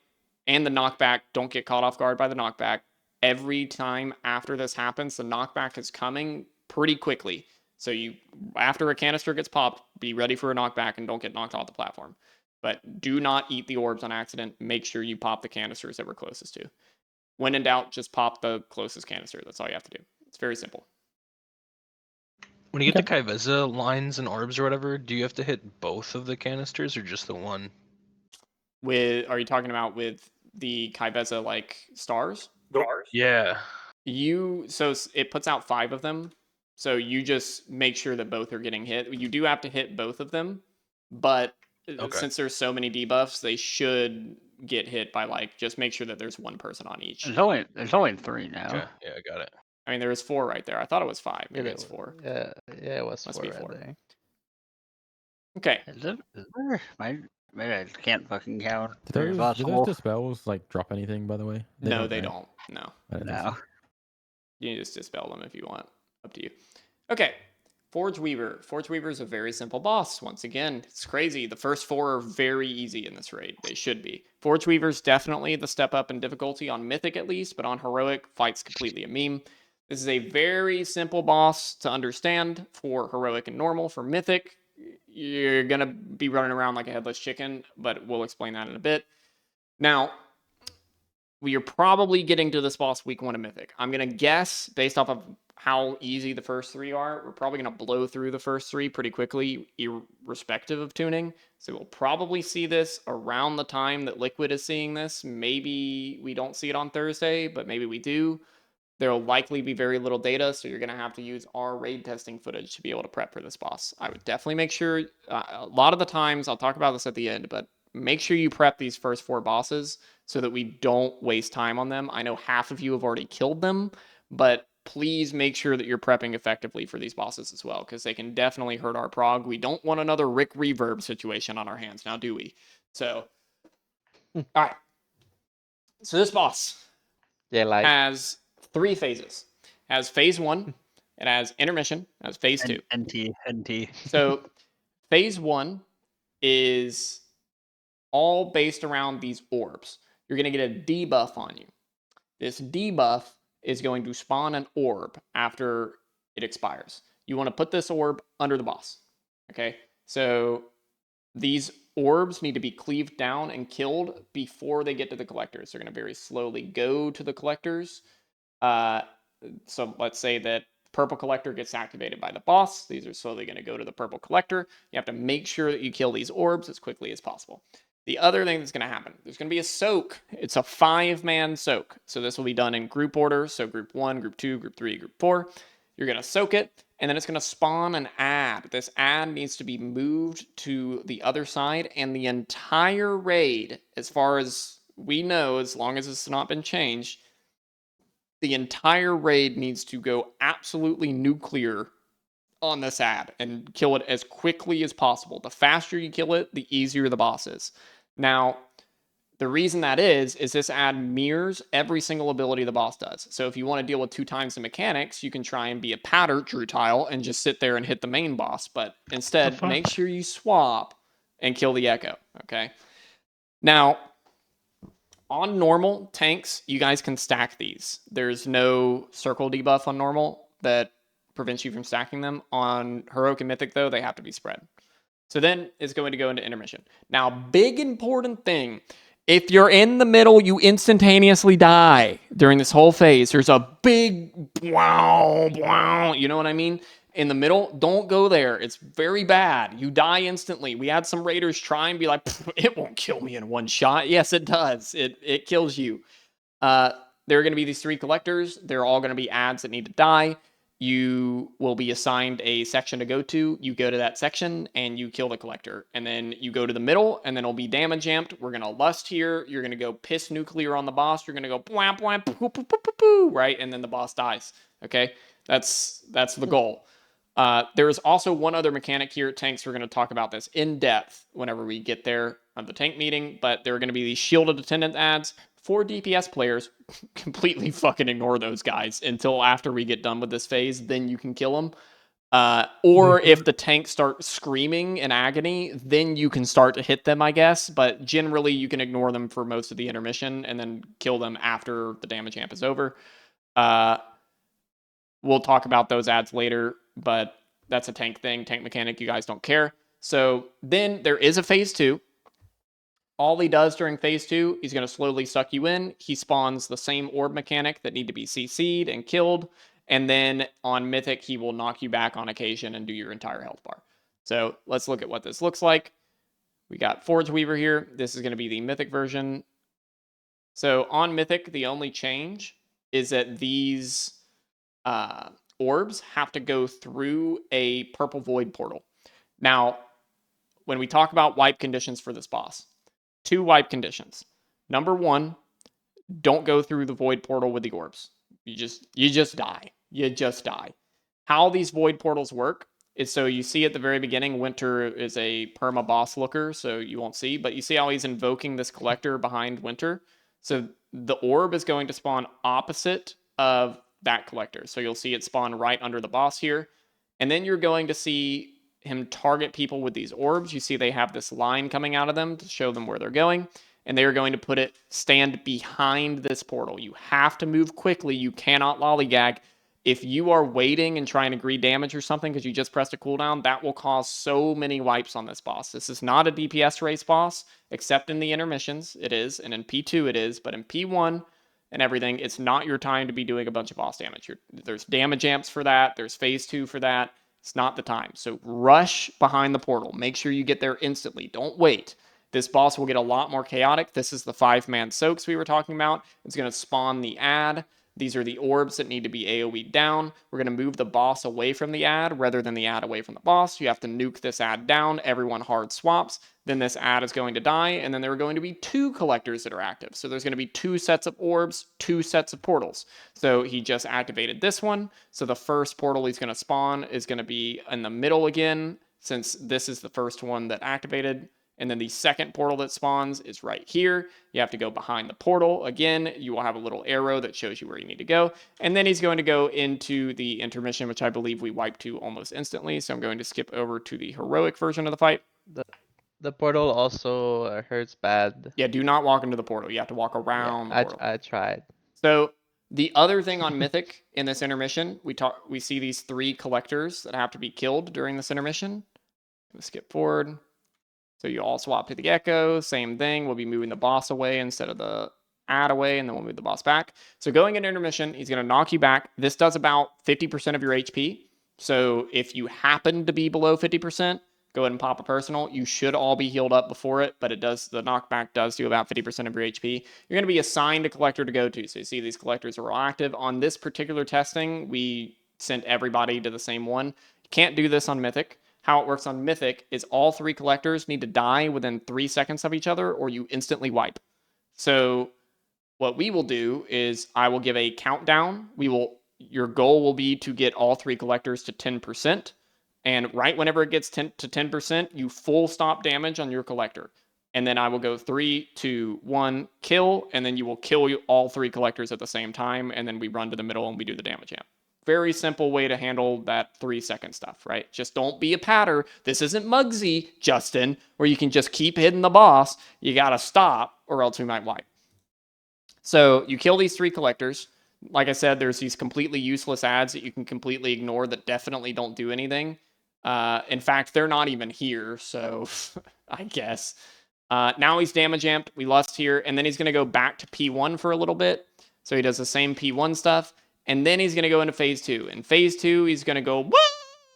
And the knockback, don't get caught off guard by the knockback. Every time after this happens, the knockback is coming pretty quickly. So you, after a canister gets popped, be ready for a knockback and don't get knocked off the platform. But do not eat the orbs on accident. Make sure you pop the canisters that we're closest to. When in doubt, just pop the closest canister. That's all you have to do. It's very simple. When you get the Kaiveza lines and orbs or whatever, do you have to hit both of the canisters or just the one? Are you talking about with the Kaiveza like stars? Yeah. So it puts out 5 of them. So you just make sure that both are getting hit. You do have to hit both of them, but since there's so many debuffs, they should get hit by like, just make sure that there's one person on each. There's only 3 now. Okay. Yeah, I got it. I mean, there was 4 right there. I thought it was 5. Maybe it's 4. Yeah, it was Must 4 be right 4. there. Okay. Is there? Maybe I can't fucking count. Do those dispels like drop anything, by the way? No, they right? don't. No. No. You can just dispel them if you want. Up to you. Okay. Forgeweaver. Forgeweaver is a very simple boss. Once again, it's crazy. The first 4 are very easy in this raid. They should be. Forgeweaver's definitely the step up in difficulty on Mythic at least, but on Heroic, fight's completely a meme. This is a very simple boss to understand for Heroic and Normal. For Mythic, you're going to be running around like a headless chicken, but we'll explain that in a bit. Now, we are probably getting to this boss week 1 of Mythic. I'm going to guess, based off of how easy the first 3 are, we're probably going to blow through the first 3 pretty quickly, irrespective of tuning. So we'll probably see this around the time that Liquid is seeing this. Maybe we don't see it on Thursday, but maybe we do. There will likely be very little data, so you're going to have to use our raid testing footage to be able to prep for this boss. I would definitely make sure, a lot of the times, I'll talk about this at the end, but make sure you prep these first 4 bosses so that we don't waste time on them. I know half of you have already killed them, but please make sure that you're prepping effectively for these bosses as well, because they can definitely hurt our prog. We don't want another Rick Reverb situation on our hands now, do we? So, all right. So this boss has 3 phases. It has phase 1, it has intermission, it has phase 2. NT. So phase 1 is all based around these orbs. You're going to get a debuff on you. This debuff is going to spawn an orb after it expires. You want to put this orb under the boss. Okay? So these orbs need to be cleaved down and killed before they get to the collectors. They're going to very slowly go to the collectors. So let's say that purple collector gets activated by the boss. These are slowly going to go to the purple collector. You have to make sure that you kill these orbs as quickly as possible. The other thing that's going to happen, there's going to be a soak. It's a 5-man soak. So this will be done in group order. So group 1, group 2, group 3, group 4. You're going to soak it, and then it's going to spawn an ad. This ad needs to be moved to the other side, and the entire raid, as far as we know, as long as it's not been changed, the entire raid needs to go absolutely nuclear on this ad and kill it as quickly as possible. The faster you kill it, the easier the boss is. Now, the reason that is this ad mirrors every single ability the boss does. So if you want to deal with 2 times the mechanics, you can try and be a pattern Drew Tile and just sit there and hit the main boss. But instead, make sure you swap and kill the Echo. Okay. Now, on normal tanks, you guys can stack these. There's no circle debuff on normal that prevents you from stacking them. On Heroic and Mythic, though, they have to be spread. So then it's going to go into intermission. Now, big important thing. If you're in the middle, you instantaneously die during this whole phase. There's a big wow, wow, you know what I mean? In the middle, don't go there. It's very bad. You die instantly. We had some raiders try and be like, it won't kill me in one shot. Yes, it does. It kills you. there are going to be these 3 collectors. They're all going to be ads that need to die. You will be assigned a section to go to. You go to that section and you kill the collector. And then you go to the middle and then it'll be damage amped. We're going to lust here. You're going to go piss nuclear on the boss. You're going to go bwam, bwam, poo, poo, poo, poo, poo, right? And then the boss dies. Okay? That's the goal. There is also one other mechanic here at tanks. We're going to talk about this in depth whenever we get there on the tank meeting. But there are going to be these shielded attendant ads. For DPS players, completely fucking ignore those guys until after we get done with this phase. Then you can kill them. Or if the tanks start screaming in agony, then you can start to hit them, I guess. But generally, you can ignore them for most of the intermission and then kill them after the damage amp is over. We'll talk about those ads later, but that's a tank thing. Tank mechanic, you guys don't care. So then there is a phase 2. All he does during phase 2, he's going to slowly suck you in. He spawns the same orb mechanic that need to be CC'd and killed. And then on Mythic, he will knock you back on occasion and do your entire health bar. So let's look at what this looks like. We got Forgeweaver here. This is going to be the Mythic version. So on Mythic, the only change is that these orbs have to go through a purple void portal. Now, when we talk about wipe conditions for this boss, 2 wipe conditions. Number 1, don't go through the void portal with the orbs. You just die. You just die. How these void portals work is, so you see at the very beginning, Winter is a perma boss looker, so you won't see, but you see how he's invoking this collector behind Winter. So the orb is going to spawn opposite of that collector. So you'll see it spawn right under the boss here. And then you're going to see him target people with these orbs. You see they have this line coming out of them to show them where they're going. And they are going to put it, stand behind this portal. You have to move quickly. You cannot lollygag. If you are waiting and trying to greed damage or something because you just pressed a cooldown, that will cause so many wipes on this boss. This is not a DPS race boss, except in the intermissions it is, and in P2 it is, but in P1 and everything, it's not your time to be doing a bunch of boss damage. There's damage amps for that. There's phase 2 for that. It's not the time. So rush behind the portal. Make sure you get there instantly. Don't wait. This boss will get a lot more chaotic. This is the 5-man soaks we were talking about. It's going to spawn the ad. These are the orbs that need to be AoE'd down. We're going to move the boss away from the ad rather than the ad away from the boss. You have to nuke this ad down. Everyone hard swaps. Then this ad is going to die. And then there are going to be 2 collectors that are active. So there's going to be 2 sets of orbs, 2 sets of portals. So he just activated this one. So the first portal he's going to spawn is going to be in the middle again, since this is the first one that activated. And then the second portal that spawns is right here. You have to go behind the portal. Again, you will have a little arrow that shows you where you need to go. And then he's going to go into the intermission, which I believe we wiped to almost instantly. So I'm going to skip over to the heroic version of the fight. The portal also hurts bad. Yeah, do not walk into the portal. You have to walk around the portal. I tried. So the other thing on Mythic in this intermission, we see these 3 collectors that have to be killed during this intermission. Let's skip forward. So you all swap to the Echo, same thing. We'll be moving the boss away instead of the ad away, and then we'll move the boss back. So going into intermission, he's going to knock you back. This does about 50% of your HP. So if you happen to be below 50%, go ahead and pop a personal. You should all be healed up before it, but the knockback does do about 50% of your HP. You're going to be assigned a collector to go to. So you see these collectors are all active. On this particular testing, we sent everybody to the same one. You can't do this on Mythic. How it works on Mythic is all 3 collectors need to die within 3 seconds of each other, or you instantly wipe. So what we will do is I will give a countdown. Your goal will be to get all 3 collectors to 10%. And right whenever it gets to 10%, you full stop damage on your collector. And then I will go 3, 2, 1, kill, and then you will kill all 3 collectors at the same time, and then we run to the middle and we do the damage amp. Very simple way to handle that 3-second stuff, right? Just don't be a patter. This isn't Muggsy, Justin, where you can just keep hitting the boss. You gotta stop, or else we might wipe. So you kill these 3 collectors. Like I said, there's these completely useless ads that you can completely ignore that definitely don't do anything. In fact, they're not even here, so I guess. Now he's damage amped. We lust here, and then he's gonna go back to P1 for a little bit. So he does the same P1 stuff. And then he's going to go into phase 2. In phase 2, he's going to go, wah!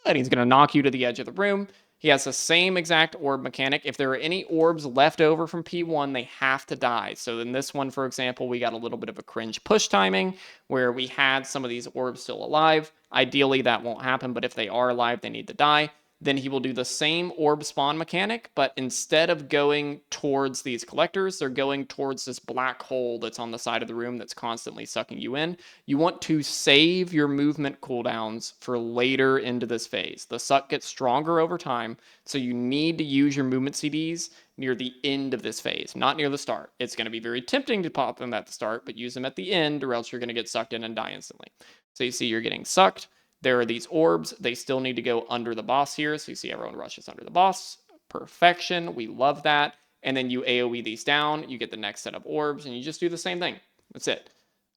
And he's going to knock you to the edge of the room. He has the same exact orb mechanic. If there are any orbs left over from P1, they have to die. So in this one, for example, we got a little bit of a cringe push timing where we had some of these orbs still alive. Ideally, that won't happen, but if they are alive, they need to die. Then he will do the same orb spawn mechanic, but instead of going towards these collectors, they're going towards this black hole that's on the side of the room that's constantly sucking you in. You want to save your movement cooldowns for later into this phase. The suck gets stronger over time, so you need to use your movement CDs near the end of this phase, not near the start. It's going to be very tempting to pop them at the start, but use them at the end or else you're going to get sucked in and die instantly. So you see you're getting sucked. There are these orbs. They still need to go under the boss here. So you see everyone rushes under the boss. Perfection. We love that. And then you AoE these down. You get the next set of orbs, and you just do the same thing. That's it.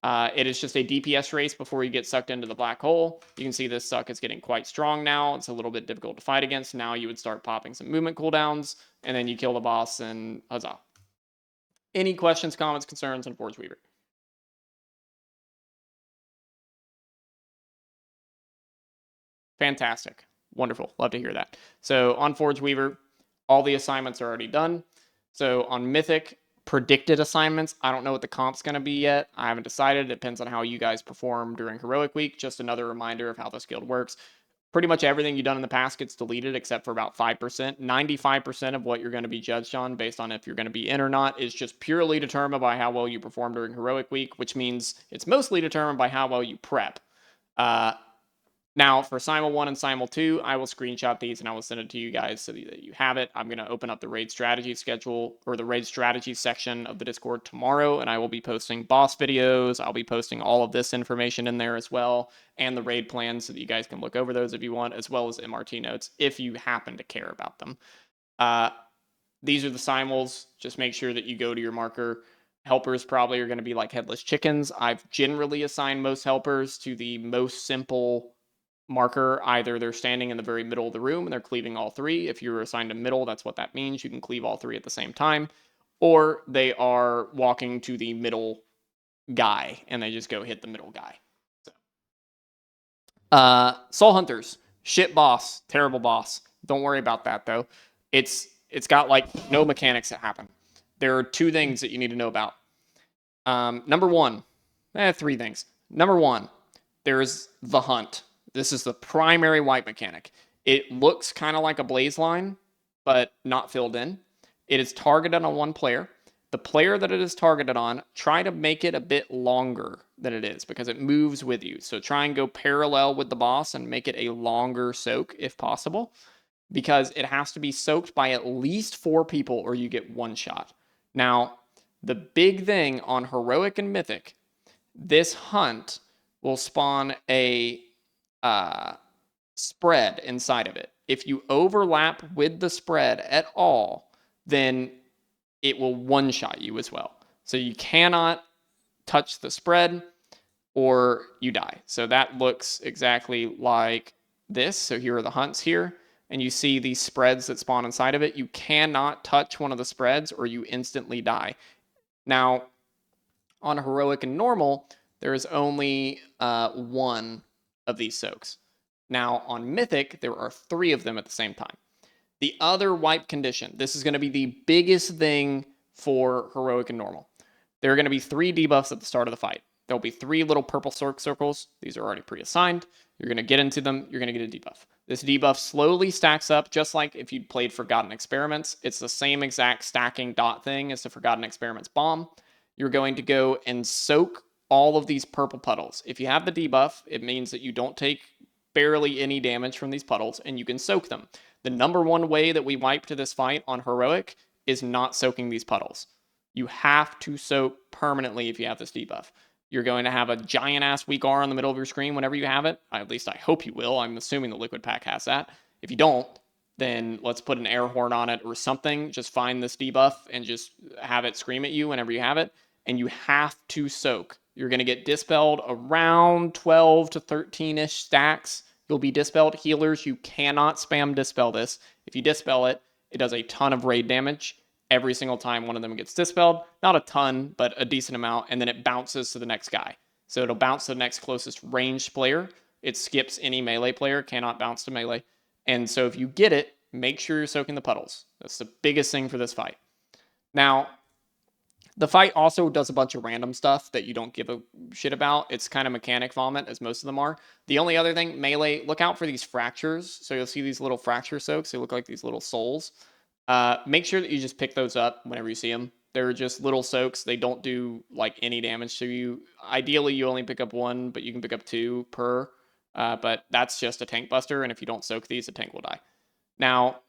It is just a DPS race before you get sucked into the black hole. You can see this suck is getting quite strong now. It's a little bit difficult to fight against. Now you would start popping some movement cooldowns, and then you kill the boss, and huzzah. Any questions, comments, concerns on Forgeweaver? Fantastic. Wonderful. Love to hear that. So on Forgeweaver, all the assignments are already done. So on Mythic, predicted assignments, I don't know what the comp's going to be yet. I haven't decided. It depends on how you guys perform during Heroic Week. Just another reminder of how this guild works. Pretty much everything you've done in the past gets deleted except for about 5%. 95% of what you're going to be judged on based on if you're going to be in or not is just purely determined by how well you perform during Heroic Week, which means it's mostly determined by how well you prep. Now, for Simul 1 and Simul 2, I will screenshot these and I will send it to you guys so that you have it. I'm going to open up the raid strategy schedule or the raid strategy section of the Discord tomorrow, and I will be posting boss videos. I'll be posting all of this information in there as well, and the raid plans so that you guys can look over those if you want, as well as MRT notes if you happen to care about them. These are the Simuls. Just make sure that you go to your marker. Helpers probably are going to be like headless chickens. I've generally assigned most helpers to the most simple marker. Either they're standing in the very middle of the room and they're cleaving all three. If you're assigned a middle, that's what that means. You can cleave all three at the same time. Or they are walking to the middle guy and they just go hit the middle guy. So. Soul Hunters. Shit boss. Terrible boss. Don't worry about that though. It's got like no mechanics that happen. There are two things that you need to know about. Number one. Three things. Number one. There's the hunt. This is the primary wipe mechanic. It looks kind of like a blaze line, but not filled in. It is targeted on one player. The player that it is targeted on, try to make it a bit longer than it is because it moves with you. So try and go parallel with the boss and make it a longer soak if possible, because it has to be soaked by at least 4 people or you get one shot. Now, the big thing on Heroic and Mythic, this hunt will spawn a spread inside of it. If you overlap with the spread at all, then it will one-shot you as well. So you cannot touch the spread or you die. So that looks exactly like this. So here are the hunts here, and you see these spreads that spawn inside of it. You cannot touch one of the spreads or you instantly die. Now, on Heroic and Normal, there is only one of these soaks. Now, on Mythic, there are 3 of them at the same time. The other wipe condition, this is going to be the biggest thing for Heroic and Normal. There are going to be 3 debuffs at the start of the fight. There'll be 3 little purple circles. These are already pre-assigned. You're going to get into them. You're going to get a debuff. This debuff slowly stacks up, just like if you'd played Forgotten Experiments. It's the same exact stacking dot thing as the Forgotten Experiments bomb. You're going to go and soak all of these purple puddles. If you have the debuff, it means that you don't take barely any damage from these puddles, and you can soak them. The number one way that we wipe to this fight on Heroic is not soaking these puddles. You have to soak permanently if you have this debuff. You're going to have a giant-ass weak R in the middle of your screen whenever you have it. At least I hope you will. I'm assuming the Liquid Pack has that. If you don't, then let's put an air horn on it or something. Just find this debuff and just have it scream at you whenever you have it. And you have to soak. You're going to get dispelled around 12 to 13-ish stacks. You'll be dispelled. Healers, you cannot spam dispel this. If you dispel it, it does a ton of raid damage every single time one of them gets dispelled. Not a ton, but a decent amount, and then it bounces to the next guy. So it'll bounce to the next closest ranged player. It skips any melee player, cannot bounce to melee. And so if you get it, make sure you're soaking the puddles. That's the biggest thing for this fight. Now, the fight also does a bunch of random stuff that you don't give a shit about. It's kind of mechanic vomit, as most of them are. The only other thing, melee, look out for these fractures. So you'll see these little fracture soaks. They look like these little souls. Make sure that you just pick those up whenever you see them. They're just little soaks. They don't do like any damage to you. Ideally, you only pick up one, but you can pick up 2 per. But that's just a tank buster, and if you don't soak these, the tank will die. Now,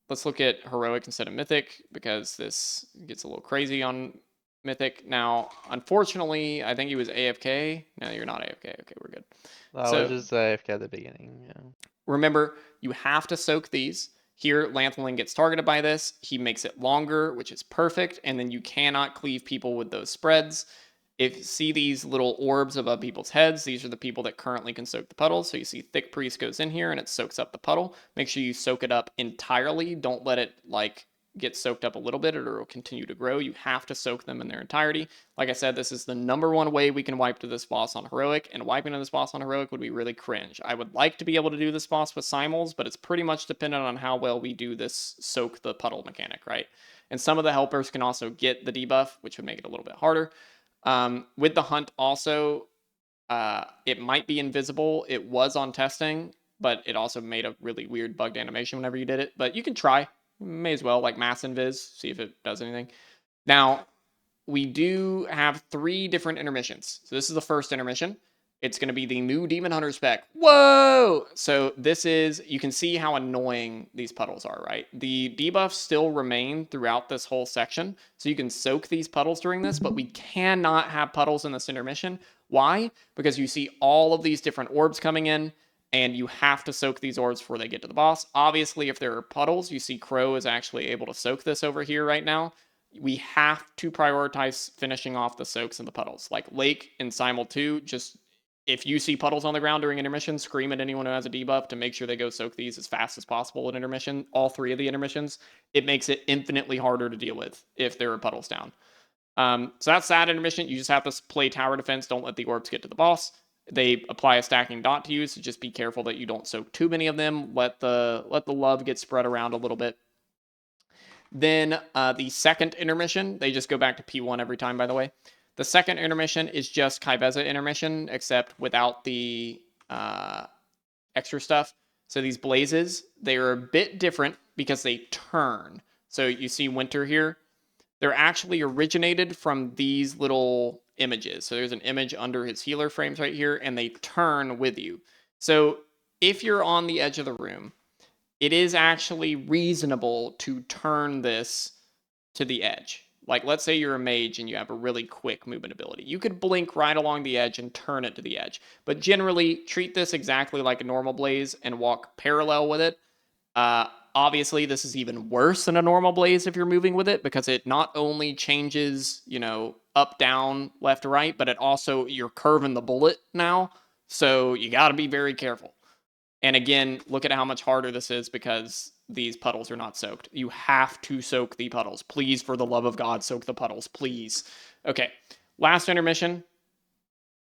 let's look at heroic instead of mythic, because this gets a little crazy on mythic. Now, unfortunately, I think he was AFK. No, you're not AFK. Okay, we're good. I was just AFK at the beginning. Yeah. Remember, you have to soak these. Here, Lanthaling gets targeted by this. He makes it longer, which is perfect, and then you cannot cleave people with those spreads. If you see these little orbs above people's heads, these are the people that currently can soak the puddles. So you see Thick Priest goes in here and it soaks up the puddle. Make sure you soak it up entirely. Don't let it like get soaked up a little bit or it will continue to grow. You have to soak them in their entirety. Like I said, this is the #1 way we can wipe to this boss on heroic, and wiping to this boss on heroic would be really cringe. I would like to be able to do this boss with simuls, but it's pretty much dependent on how well we do this soak the puddle mechanic, right? And some of the helpers can also get the debuff, which would make it a little bit harder. With the hunt also, it might be invisible. It was on testing, but it also made a really weird bugged animation whenever you did it. But you can try. May as well, like mass invis, see if it does anything. Now, we do have 3 different intermissions. So this is the first intermission. It's going to be the new Demon Hunter spec. Whoa! So this is, you can see how annoying these puddles are, right? The debuffs still remain throughout this whole section. So you can soak these puddles during this, but we cannot have puddles in this intermission. Why? Because you see all of these different orbs coming in, and you have to soak these orbs before they get to the boss. Obviously, if there are puddles, you see Crow is actually able to soak this over here right now. We have to prioritize finishing off the soaks and the puddles. Like Lake and Simul 2, just if you see puddles on the ground during intermission, scream at anyone who has a debuff to make sure they go soak these as fast as possible at intermission. All 3 of the intermissions. It makes it infinitely harder to deal with if there are puddles down. So that's that intermission. You just have to play tower defense. Don't let the orbs get to the boss. They apply a stacking dot to you, so just be careful that you don't soak too many of them. Let the love get spread around a little bit. Then the second intermission, they just go back to P1 every time, by the way. The second intermission is just Kaiveza intermission, except without the extra stuff. So these blazes, they are a bit different because they turn. So you see Winter here. They're actually originated from these little images. So there's an image under his healer frames right here, and they turn with you. So if you're on the edge of the room, it is actually reasonable to turn this to the edge. Like, let's say you're a mage and you have a really quick movement ability. You could blink right along the edge and turn it to the edge. But generally, treat this exactly like a normal blaze and walk parallel with it. Obviously, this is even worse than a normal blaze if you're moving with it, because it not only changes, you know, up, down, left, right, but it also, you're curving the bullet now. So you got to be very careful. And again, look at how much harder this is because these puddles are not soaked. You have to soak the puddles. Please, for the love of God, soak the puddles, please. Okay, last intermission.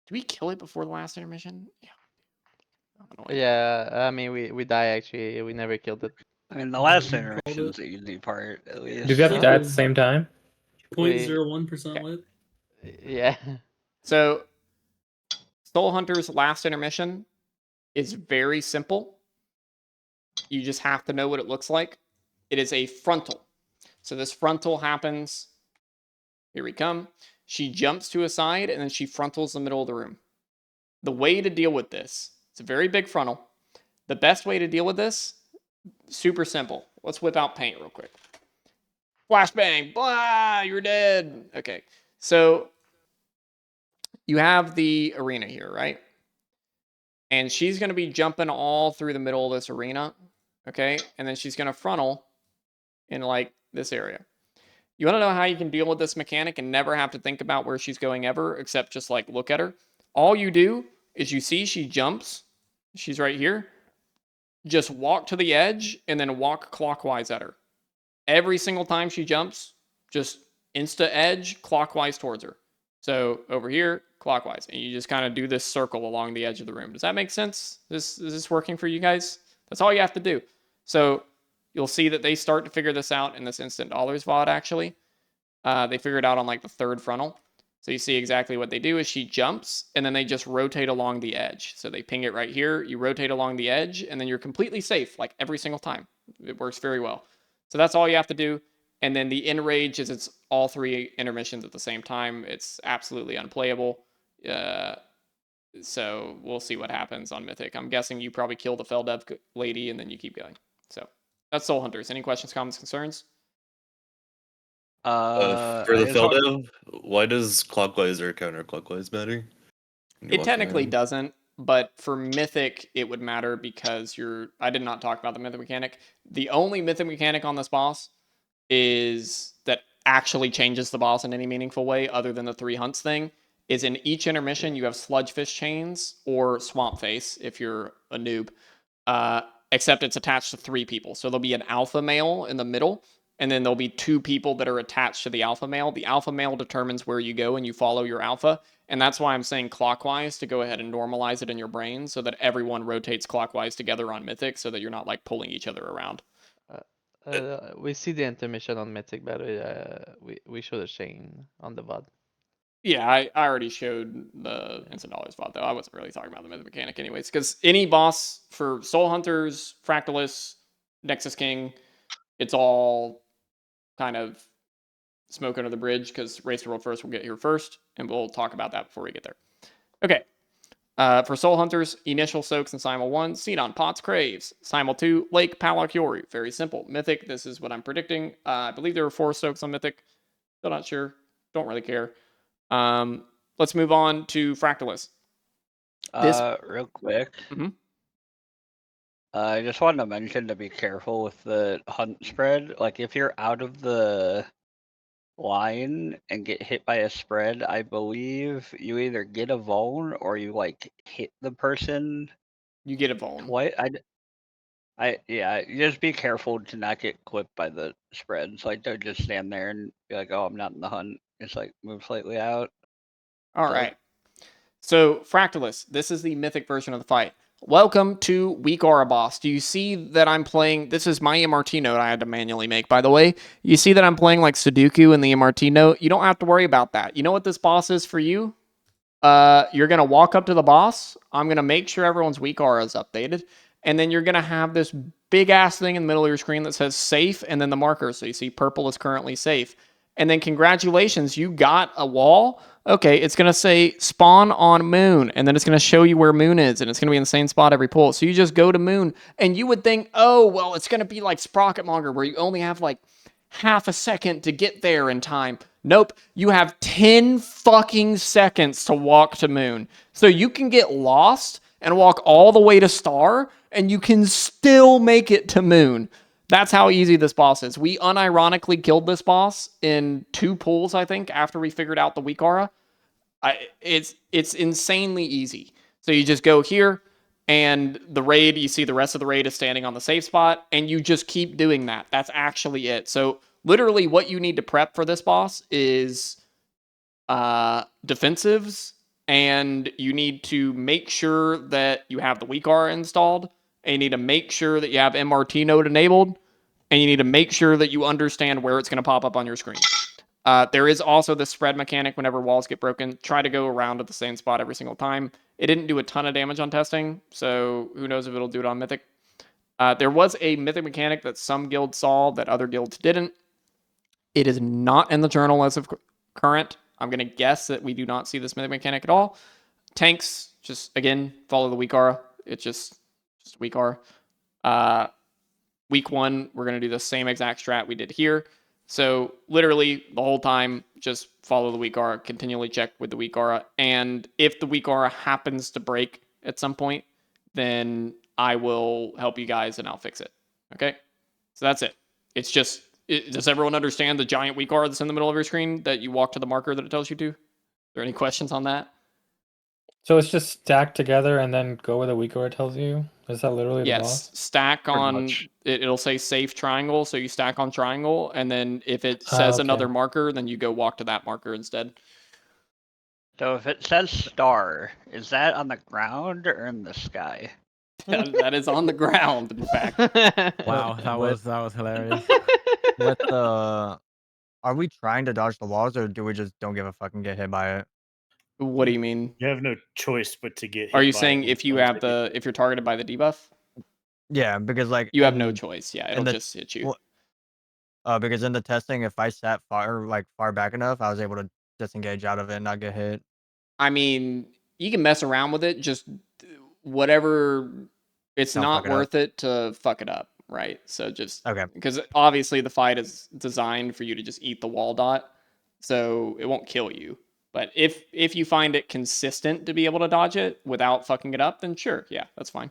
Did we kill it before the last intermission? Yeah. Yeah, I mean, we die actually. We never killed it. I mean, the last intermission's the easy part, at least. Do we have to die at the same time? 0.01% lit. Yeah. So, Soul Hunter's last intermission is very simple. You just have to know what it looks like. It is a frontal. So this frontal happens. Here we come. She jumps to a side and then she frontals the middle of the room. The way to deal with this, it's a very big frontal. The best way to deal with this, super simple. Let's whip out paint real quick. Flashbang, blah, you're dead. Okay, so you have the arena here, right? And she's going to be jumping all through the middle of this arena, okay? And then she's going to frontal in like this area. You want to know how you can deal with this mechanic and never have to think about where she's going ever, except just like look at her? All you do is you see she jumps. She's right here. Just walk to the edge and then walk clockwise at her. Every single time she jumps, just insta edge clockwise towards her. So over here, clockwise. And you just kind of do this circle along the edge of the room. Does that make sense? Is this working for you guys? That's all you have to do. So you'll see that they start to figure this out in this Instant Dollars VOD, actually. They figure it out on like the 3rd frontal. So you see exactly what they do is she jumps, and then they just rotate along the edge. So they ping it right here, you rotate along the edge, and then you're completely safe, like every single time. It works very well. So that's all you have to do. And then the enrage is it's all 3 intermissions at the same time. It's absolutely unplayable. So we'll see what happens on Mythic. I'm guessing you probably kill the Feldev lady and then you keep going. So that's Soul Hunters. Any questions, comments, concerns? For the Feldev, why does clockwise or counterclockwise matter? It technically doesn't, but for Mythic, it would matter because I did not talk about the Mythic mechanic. The only Mythic mechanic on this boss is that actually changes the boss in any meaningful way other than the 3 hunts thing is in each intermission you have Sludgefish Chains or Swamp Face if you're a noob, except it's attached to 3 people. So there'll be an alpha male in the middle, and then there'll be 2 people that are attached to the alpha male. The alpha male determines where you go and you follow your alpha, and that's why I'm saying clockwise to go ahead and normalize it in your brain so that everyone rotates clockwise together on Mythic so that you're not like pulling each other around. We see the intermission on Mythic, but we show the chain on the VOD. Yeah, I already showed the Instant Dollars VOD, though. I wasn't really talking about the Mythic mechanic anyways, because any boss for Soul Hunters, Fractillus, Nexus King, it's all kind of smoke under the bridge, because Race the World First will get here first, and we'll talk about that before we get there. Okay. For Soul Hunters, Initial Soaks and Simul 1, Xenon, Pots, Craves. Simul 2, Lake, Palak, Yori. Very simple. Mythic, this is what I'm predicting. I believe there were 4 soaks on Mythic. Still not sure. Don't really care. Let's move on to Fractillus. Real quick. I just wanted to mention to be careful with the hunt spread. Like, if you're out of the line and get hit by a spread, I believe you either get a vuln or you like hit the person. You get a vuln. What? Yeah, just be careful to not get clipped by the spreads. Like, don't just stand there and be like, oh, I'm not in the hunt. Just like move slightly out. All right. So, Fractillus, this is the Mythic version of the fight. Welcome to Weak Aura Boss. Do you see that I'm playing... This is my MRT note I had to manually make, by the way. You see that I'm playing like Sudoku in the MRT note? You don't have to worry about that. You know what this boss is for you? You're going to walk up to the boss. I'm going to make sure everyone's Weak Aura is updated. And then you're going to have this big-ass thing in the middle of your screen that says safe, and then the marker. So you see purple is currently safe. And then congratulations, you got a wall. Okay, it's going to say spawn on moon, and then it's going to show you where moon is, and it's going to be in the same spot every pull. So you just go to moon, and you would think, oh, well, it's going to be like Sprocketmonger, where you only have like half a second to get there in time. Nope, you have 10 fucking seconds to walk to moon. So you can get lost and walk all the way to star, and you can still make it to moon. That's how easy this boss is. We unironically killed this boss in 2 pulls, I think, after we figured out the Weak Aura. It's insanely easy. So you just go here, and the raid, you see the rest of the raid is standing on the safe spot, and you just keep doing that. That's actually it. So literally what you need to prep for this boss is defensives, and you need to make sure that you have the Weak Aura installed, and you need to make sure that you have MRT node enabled, and you need to make sure that you understand where it's going to pop up on your screen. There is also the spread mechanic whenever walls get broken. Try to go around at the same spot every single time. It didn't do a ton of damage on testing, so who knows if it'll do it on Mythic. There was a Mythic mechanic that some guilds saw that other guilds didn't. It is not in the journal as of current. I'm going to guess that we do not see this Mythic mechanic at all. Tanks, just, again, follow the Weak Aura. It's just Weak Aura. Week 1, we're going to do the same exact strat we did here. So literally the whole time, just follow the Weak Aura, continually check with the Weak Aura. And if the Weak Aura happens to break at some point, then I will help you guys and I'll fix it. Okay? So that's it. It's just, does everyone understand the giant Weak Aura that's in the middle of your screen that you walk to the marker that it tells you to? Are there any questions on that? So it's just stacked together and then go where the Weak Aura tells you? Is that literally the boss? Yes, stack on, it'll say safe triangle, so you stack on triangle, and then if it says another marker, then you go walk to that marker instead. So if it says star, is that on the ground or in the sky? That is on the ground, in fact. Wow, that was hilarious. With the, are we trying to dodge the walls, or do we just don't give a fuck and get hit by it? What do you mean? You have no choice but to get hit Are you by saying it if you once have they get- if you're targeted by the debuff? Yeah, because like You have no choice. Yeah, it'll just hit you. Because in the testing, if I sat far back enough, I was able to disengage out of it and not get hit. I mean, you can mess around with it, just whatever. It's Don't not fuck it up. worth it to fuck it up, right? So just Okay. because obviously the fight is designed for you to just eat the wall dot, so it won't kill you. But if you find it consistent to be able to dodge it without fucking it up, then sure, yeah, that's fine.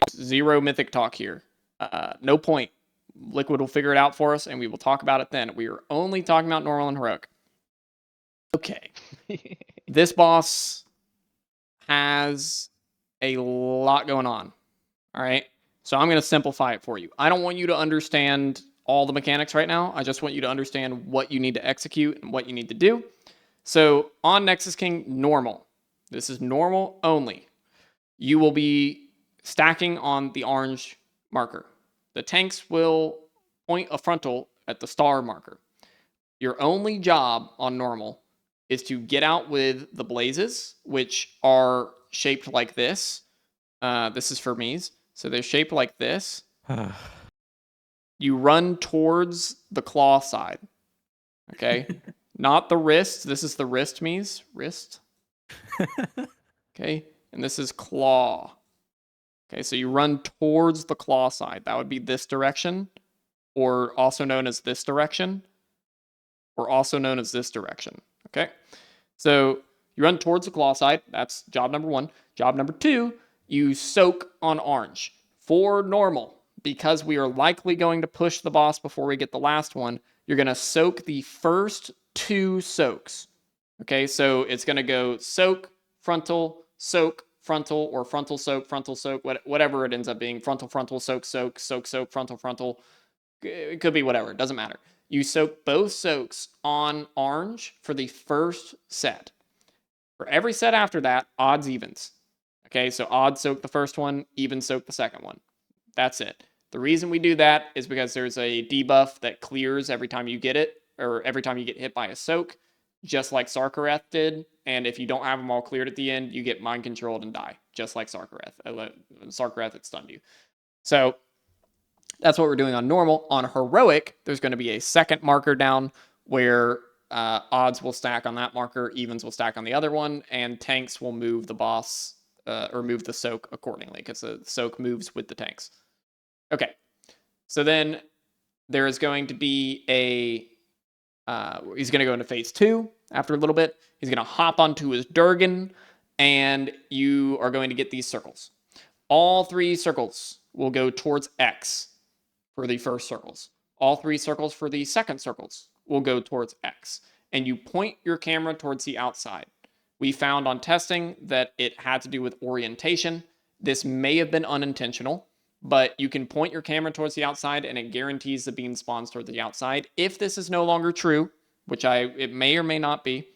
Zero mythic talk here. No point. Liquid will figure it out for us, and we will talk about it then. We are only talking about normal and heroic. Okay. This boss has a lot going on. All right. So I'm going to simplify it for you. I don't want you to understand all the mechanics right now. I just want you to understand what you need to execute and what you need to do. So on Nexus King, normal. This is normal only. You will be stacking on the orange marker. The tanks will point a frontal at the star marker. Your only job on normal is to get out with the blazes, which are shaped like this. This is for me's. So they're shaped like this. You run towards the claw side. Okay? Not the wrist. This is the wrist me's. Wrist. Okay? And this is claw. Okay, so you run towards the claw side. That would be this direction, or also known as this direction, or also known as this direction. Okay? So you run towards the claw side. That's job number 1. Job number 2, you soak on orange. For normal, because we are likely going to push the boss before we get the last one, you're going to soak the first 2 soaks. Okay, so it's going to go soak, frontal, or frontal soak, whatever it ends up being. Frontal, soak, frontal. It could be whatever. It doesn't matter. You soak both soaks on orange for the first set. For every set after that, odds, evens. Okay, so odd soak the first one, even soak the second one. That's it. The reason we do that is because there's a debuff that clears every time you get it, or every time you get hit by a soak, just like Sarkareth did. And if you don't have them all cleared at the end, you get mind controlled and die, just like Sarkareth. Sarkareth, it stunned you. So that's what we're doing on normal. On heroic, there's going to be a second marker down where odds will stack on that marker, evens will stack on the other one, and tanks will move the boss or move the soak accordingly, because the soak moves with the tanks. Okay, so then there is going to be a he's going to go into phase 2 after a little bit. He's going to hop onto his Durgan, and you are going to get these circles. All 3 circles will go towards X for the first circles. All 3 circles for the second circles will go towards X. And you point your camera towards the outside. We found on testing that it had to do with orientation. This may have been unintentional, but you can point your camera towards the outside and it guarantees the beam spawns toward the outside. If this is no longer true, which it may or may not be,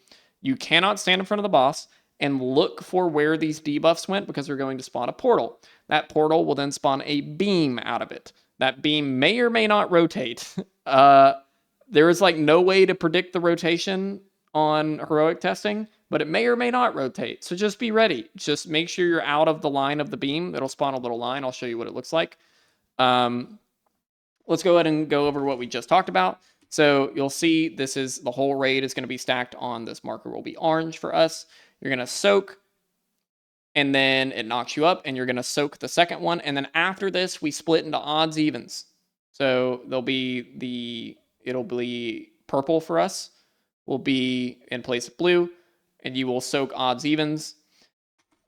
you cannot stand in front of the boss and look for where these debuffs went, because they're going to spawn a portal. That portal will then spawn a beam out of it. That beam may or may not rotate. There is like no way to predict the rotation on heroic testing, but it may or may not rotate. So just be ready. Just make sure you're out of the line of the beam. It'll spawn a little line. I'll show you what it looks like. Let's go ahead and go over what we just talked about. So you'll see this is the whole raid is going to be stacked on this marker will be orange for us. You're going to soak, and then it knocks you up, and you're going to soak the second one. And then after this, we split into odds, evens. So it'll be purple for us will be in place of blue, and you will soak odds, evens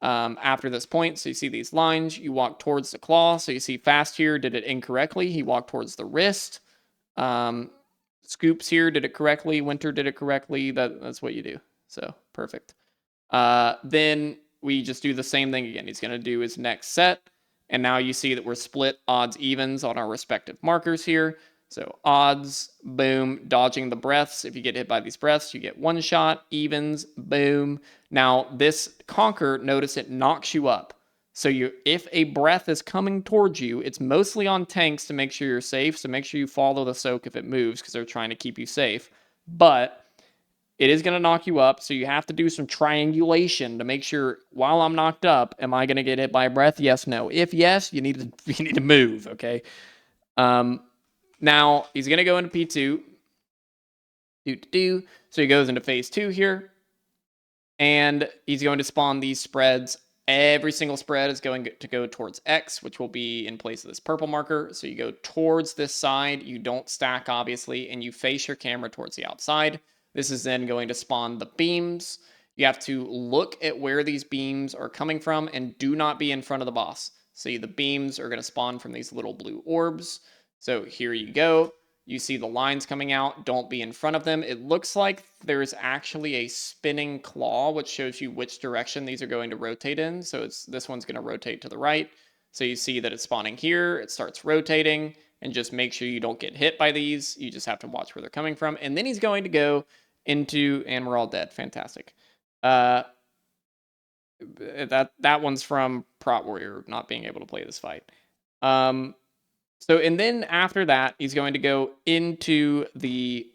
after this point. So you see these lines, you walk towards the claw. So you see Fast here did it incorrectly. He walked towards the wrist. Scoops here did it correctly. Winter did it correctly. That's what you do. So perfect. Then we just do the same thing again. He's going to do his next set. And now you see that we're split odds, evens on our respective markers here. So odds, boom, dodging the breaths. If you get hit by these breaths, you get 1 shot, evens, boom. Now this conquer, notice it knocks you up. So if a breath is coming towards you, it's mostly on tanks to make sure you're safe. So make sure you follow the soak if it moves because they're trying to keep you safe. But it is going to knock you up, so you have to do some triangulation to make sure while I'm knocked up, am I going to get hit by a breath? Yes, no. If yes, you need to move, okay? Now he's going to go into P2. So he goes into phase 2 here, and he's going to spawn these spreads. Every single spread is going to go towards X, which will be in place of this purple marker. So you go towards this side, you don't stack obviously, and you face your camera towards the outside. This is then going to spawn the beams. You have to look at where these beams are coming from and do not be in front of the boss. See, the beams are going to spawn from these little blue orbs. So here you go. You see the lines coming out. Don't be in front of them. It looks like there's actually a spinning claw, which shows you which direction these are going to rotate in. So this one's going to rotate to the right. So you see that it's spawning here. It starts rotating. And just make sure you don't get hit by these. You just have to watch where they're coming from. And then he's going to go into, and we're all dead. Fantastic. That one's from Prot Warrior not being able to play this fight. So, and then after that, he's going to go into the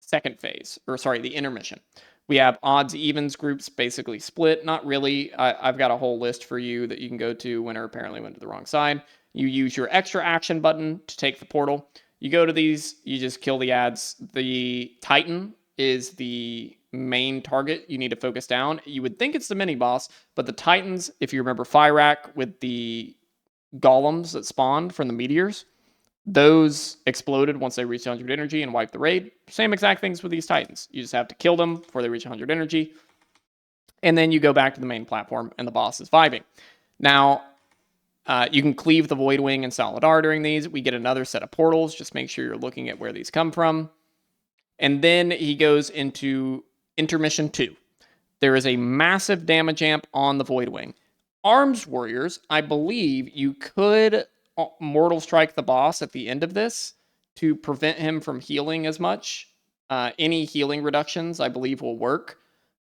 second phase, or sorry, the intermission. We have odds, evens groups basically split. Not really. I've got a whole list for you that you can go to. Winner apparently went to the wrong side. You use your extra action button to take the portal. You go to these, you just kill the ads. The Titan is the main target you need to focus down. You would think it's the mini boss, but the Titans, if you remember Fyrak with the golems that spawned from the meteors, those exploded once they reached 100 energy and wiped the raid. Same exact things with these Titans. You just have to kill them before they reach 100 energy. And then you go back to the main platform and the boss is vibing. Now, you can cleave the Void Wing and Solidar during these. We get another set of portals. Just make sure you're looking at where these come from. And then he goes into intermission 2. There is a massive damage amp on the Void Wing. Arms Warriors, I believe you could Mortal Strike the boss at the end of this to prevent him from healing as much. Any healing reductions, I believe, will work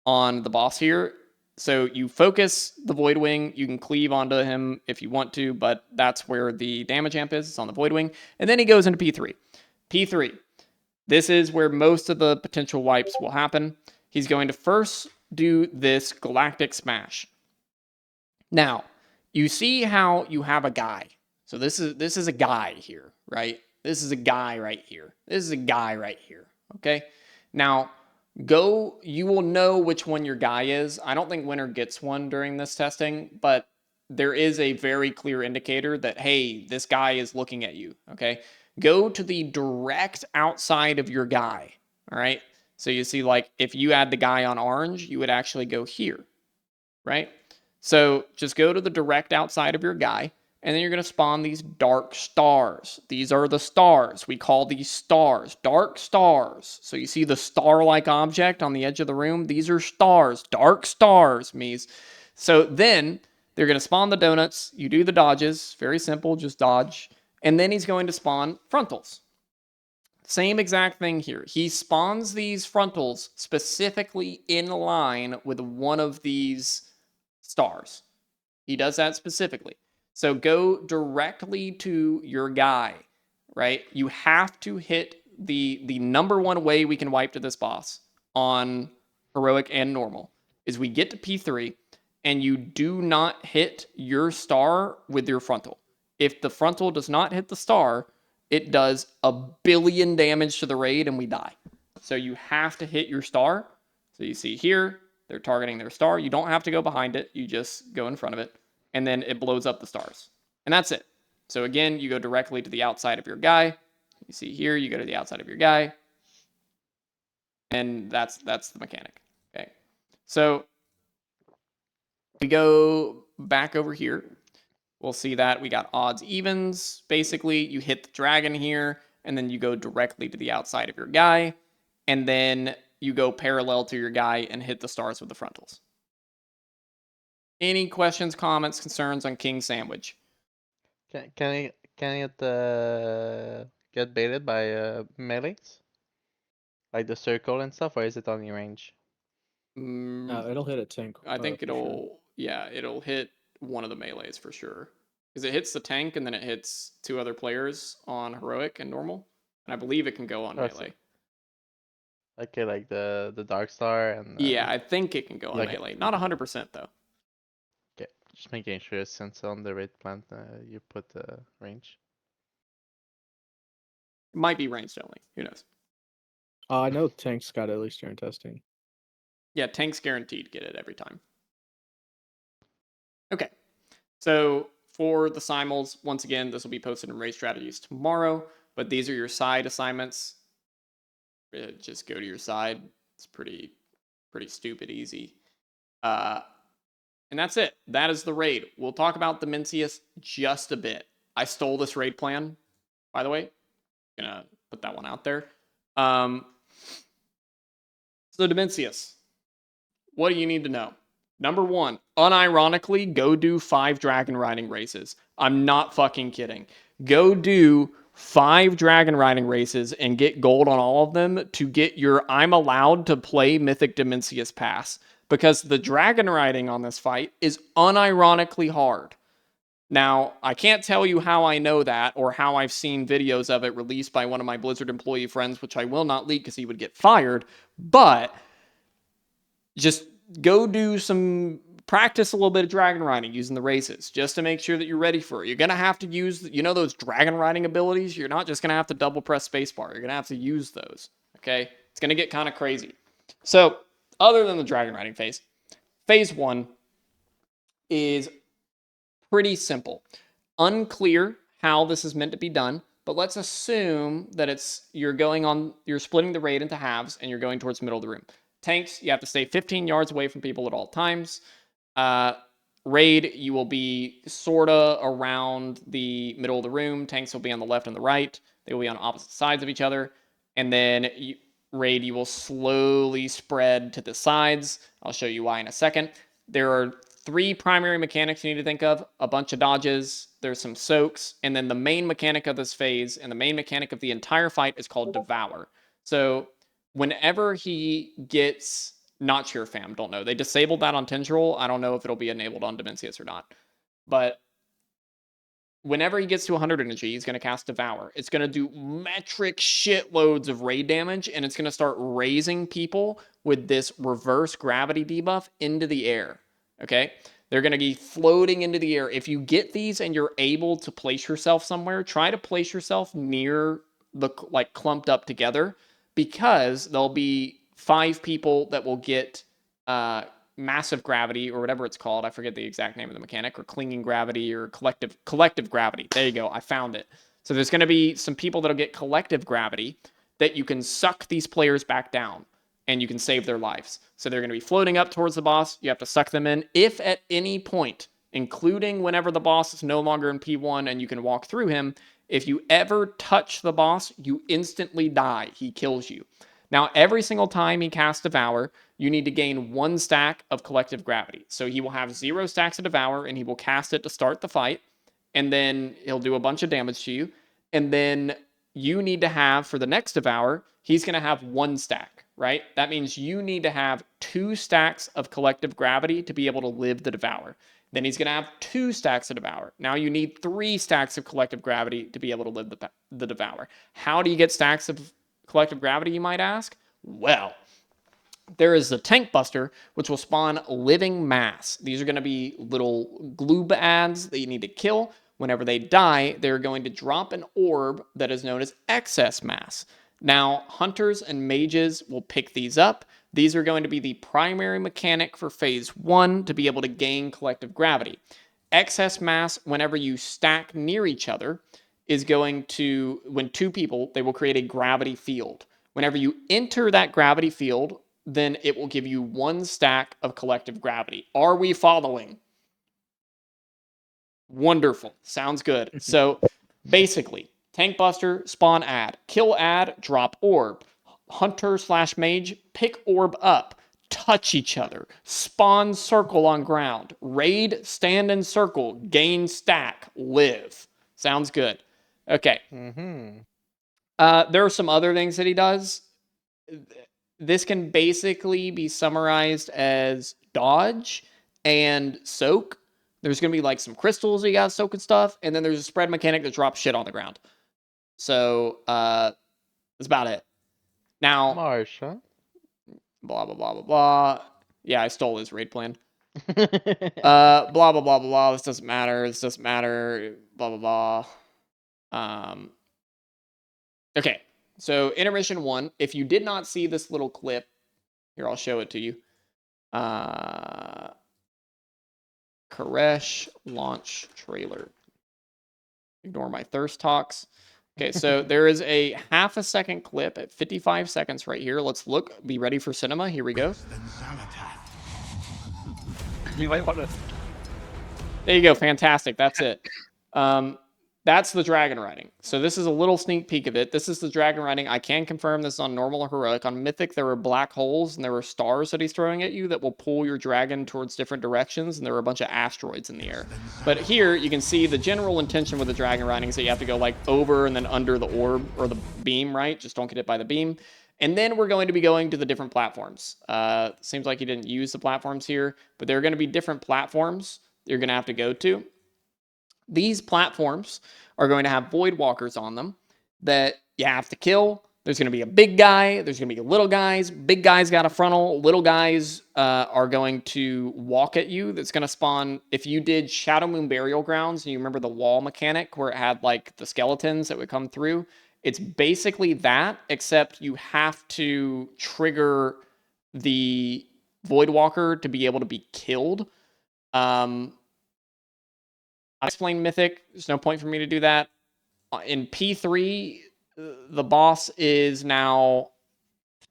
on the boss here. So you focus the Void Wing. You can cleave onto him if you want to, but that's where the damage amp is. It's on the Void Wing. And then he goes into P3. P3. This is where most of the potential wipes will happen. He's going to first do this Galactic Smash. Now, you see how you have a guy. So this is a guy here, right? This is a guy right here. This is a guy right here, okay? Now, you will know which one your guy is. I don't think Winner gets one during this testing, but there is a very clear indicator that, hey, this guy is looking at you, okay? Go to the direct outside of your guy, all right? So you see, like, if you had the guy on orange, you would actually go here, right? So just go to the direct outside of your guy, and then you're going to spawn these dark stars. These are the stars. We call these stars, dark stars. So you see the star-like object on the edge of the room? These are stars, dark stars, Mies. So then they're going to spawn the donuts. You do the dodges. Very simple, just dodge. And then he's going to spawn frontals. Same exact thing here. He spawns these frontals specifically in line with one of these stars. He does that specifically. So go directly to your guy, right? You have to hit the number one way we can wipe to this boss on heroic and normal is we get to P3 and you do not hit your star with your frontal. If the frontal does not hit the star, it does 1 billion damage to the raid and we die. So you have to hit your star. So you see here, they're targeting their star. You don't have to go behind it. You just go in front of it. And then it blows up the stars. And that's it. So again, you go directly to the outside of your guy. You see here, you go to the outside of your guy. And that's the mechanic. Okay. So we go back over here. We'll see that we got odds, evens. Basically, you hit the dragon here, and then you go directly to the outside of your guy. And then you go parallel to your guy and hit the stars with the frontals. Any questions, comments, concerns on King Sandwich? Can I get the get baited by melees? Like the circle and stuff, or is it only range? Mm, it'll hit a tank. I think for sure. it'll hit one of the melees for sure. Because it hits the tank and then it hits 2 other players on heroic and normal. And I believe it can go on Oh, so- melee. Okay, like the Dark Star and Yeah, I think it can go on like- melee. Not 100% though. okay, just making sure since on the raid plant you put the range. It might be ranged only. Who knows? I know tanks got at least during testing. Yeah, tanks guaranteed get it every time. Okay. So for the simul's, once again, this will be posted in Raid Strategies tomorrow, but these are your side assignments. Just go to your side. It's pretty stupid easy. And that's it. That is the raid. We'll talk about Dimensius just a bit. I stole this raid plan, by the way. Gonna put that one out there. So Dimensius, what do you need to know? Number 1, unironically, go do 5 dragon riding races. I'm not fucking kidding. Go do 5 dragon riding races and get gold on all of them to get your I'm allowed to play Mythic Dimensius pass. Because the dragon riding on this fight is unironically hard. Now, I can't tell you how I know that or how I've seen videos of it released by one of my Blizzard employee friends, which I will not leak because he would get fired, but just go do some practice a little bit of dragon riding using the races just to make sure that you're ready for it. You're going to have to use, those dragon riding abilities. You're not just going to have to double press spacebar. You're going to have to use those. Okay? It's going to get kind of crazy. So, other than the dragon riding phase, phase 1 is pretty simple. Unclear how this is meant to be done, but let's assume that you're splitting the raid into halves and you're going towards the middle of the room. Tanks, you have to stay 15 yards away from people at all times. Raid, you will be sorta around the middle of the room. Tanks will be on the left and the right. They will be on opposite sides of each other. And then raid, you will slowly spread to the sides. I'll show you why in a second. There are 3 primary mechanics you need to think of. A bunch of dodges. There's some soaks. And then the main mechanic of this phase and the main mechanic of the entire fight is called Devour. So whenever he gets... Not sure, fam. Don't know. They disabled that on Tendril. I don't know if it'll be enabled on Dimensius or not. But whenever he gets to 100 energy, he's going to cast Devour. It's going to do metric shitloads of raid damage, and it's going to start raising people with this reverse gravity debuff into the air. Okay? They're going to be floating into the air. If you get these and you're able to place yourself somewhere, try to place yourself near the, clumped up together, because there'll be 5 people that will get massive gravity or whatever it's called. I forget the exact name of the mechanic, or clinging gravity or collective gravity. There you go. I found it. So there's going to be some people that'll get collective gravity that you can suck these players back down and you can save their lives. So they're going to be floating up towards the boss. You have to suck them in. If at any point, including whenever the boss is no longer in P1 and you can walk through him, if you ever touch the boss, you instantly die. He kills you. Now, every single time he casts Devour, you need to gain 1 stack of collective gravity. So he will have 0 stacks of Devour, and he will cast it to start the fight, and then he'll do a bunch of damage to you. And then you need to have, for the next Devour, he's going to have 1 stack, right? That means you need to have 2 stacks of collective gravity to be able to live the Devour. Then he's going to have 2 stacks of Devour. Now you need 3 stacks of collective gravity to be able to live the Devour. How do you get stacks of collective gravity, you might ask? Well, there is a tank buster, which will spawn living mass. These are going to be little gloob ads that you need to kill. Whenever they die, they're going to drop an orb that is known as excess mass. Now, hunters and mages will pick these up. These are going to be the primary mechanic for phase 1 to be able to gain collective gravity. Excess mass, whenever you stack near each other, is going to, when 2 people, they will create a gravity field. Whenever you enter that gravity field, then it will give you 1 stack of collective gravity. Are we following? Wonderful. Sounds good. So basically, tank buster, spawn ad, kill ad, drop orb. Hunter/mage, pick orb up, touch each other, spawn circle on ground, raid, stand in circle, gain stack, live. Sounds good. Okay. There are some other things that he does. This can basically be summarized as dodge and soak. There's going to be like some crystals that you got to soak and stuff. And then there's a spread mechanic that drops shit on the ground. So that's about it. Now, Marsha. blah, blah, blah, blah, blah. Yeah, I stole his raid plan. Blah, blah, blah, blah, blah. This doesn't matter. This doesn't matter. Blah, blah, blah. Okay. So intermission 1, if you did not see this little clip, here, I'll show it to you. Koresh launch trailer. Ignore my thirst talks. Okay, so there is a half a second clip at 55 seconds right here. Let's look. Be ready for cinema. Here we go. You might want to. There you go. Fantastic. That's it. That's the dragon riding. So this is a little sneak peek of it. This is the dragon riding. I can confirm this is on normal or heroic. On mythic, there were black holes and there were stars that he's throwing at you that will pull your dragon towards different directions, and there were a bunch of asteroids in the air. But here you can see the general intention with the dragon riding is that you have to go like over and then under the orb or the beam, right? Just don't get hit by the beam. And then we're going to be going to the different platforms. Seems like you didn't use the platforms here, but there are going to be different platforms you're going to have to go to. These platforms are going to have void walkers on them that you have to kill. There's going to be a big guy. There's going to be little guys. Big guys got a frontal. Little guys are going to walk at you. That's going to spawn. If you did Shadow Moon Burial Grounds and you remember the wall mechanic where it had like the skeletons that would come through, it's basically that, except you have to trigger the void walker to be able to be killed. I explained Mythic. There's no point for me to do that. In P3, the boss is now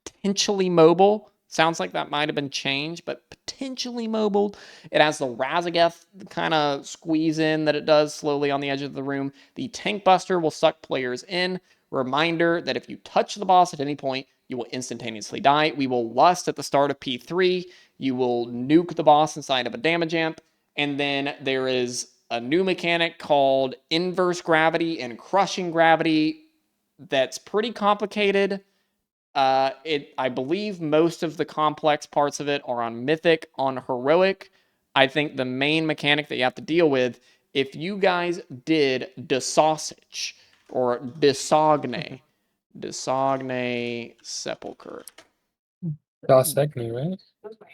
potentially mobile. Sounds like that might have been changed, but potentially mobile. It has the Razageth kind of squeeze in that it does slowly on the edge of the room. The Tank Buster will suck players in. Reminder that if you touch the boss at any point, you will instantaneously die. We will lust at the start of P3. You will nuke the boss inside of a damage amp. And then there is a new mechanic called inverse gravity and crushing gravity that's pretty complicated. I believe most of the complex parts of it are on Mythic. On Heroic, I think the main mechanic that you have to deal with, if you guys did Desausage or Desagne Sepulcher. Dosecne, right?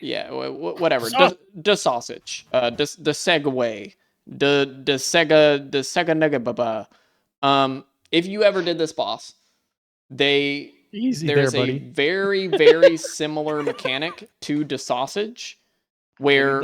Yeah, whatever. Desausage. Desegway. Desega. If you ever did this boss, there's a very, very similar mechanic to Desausage where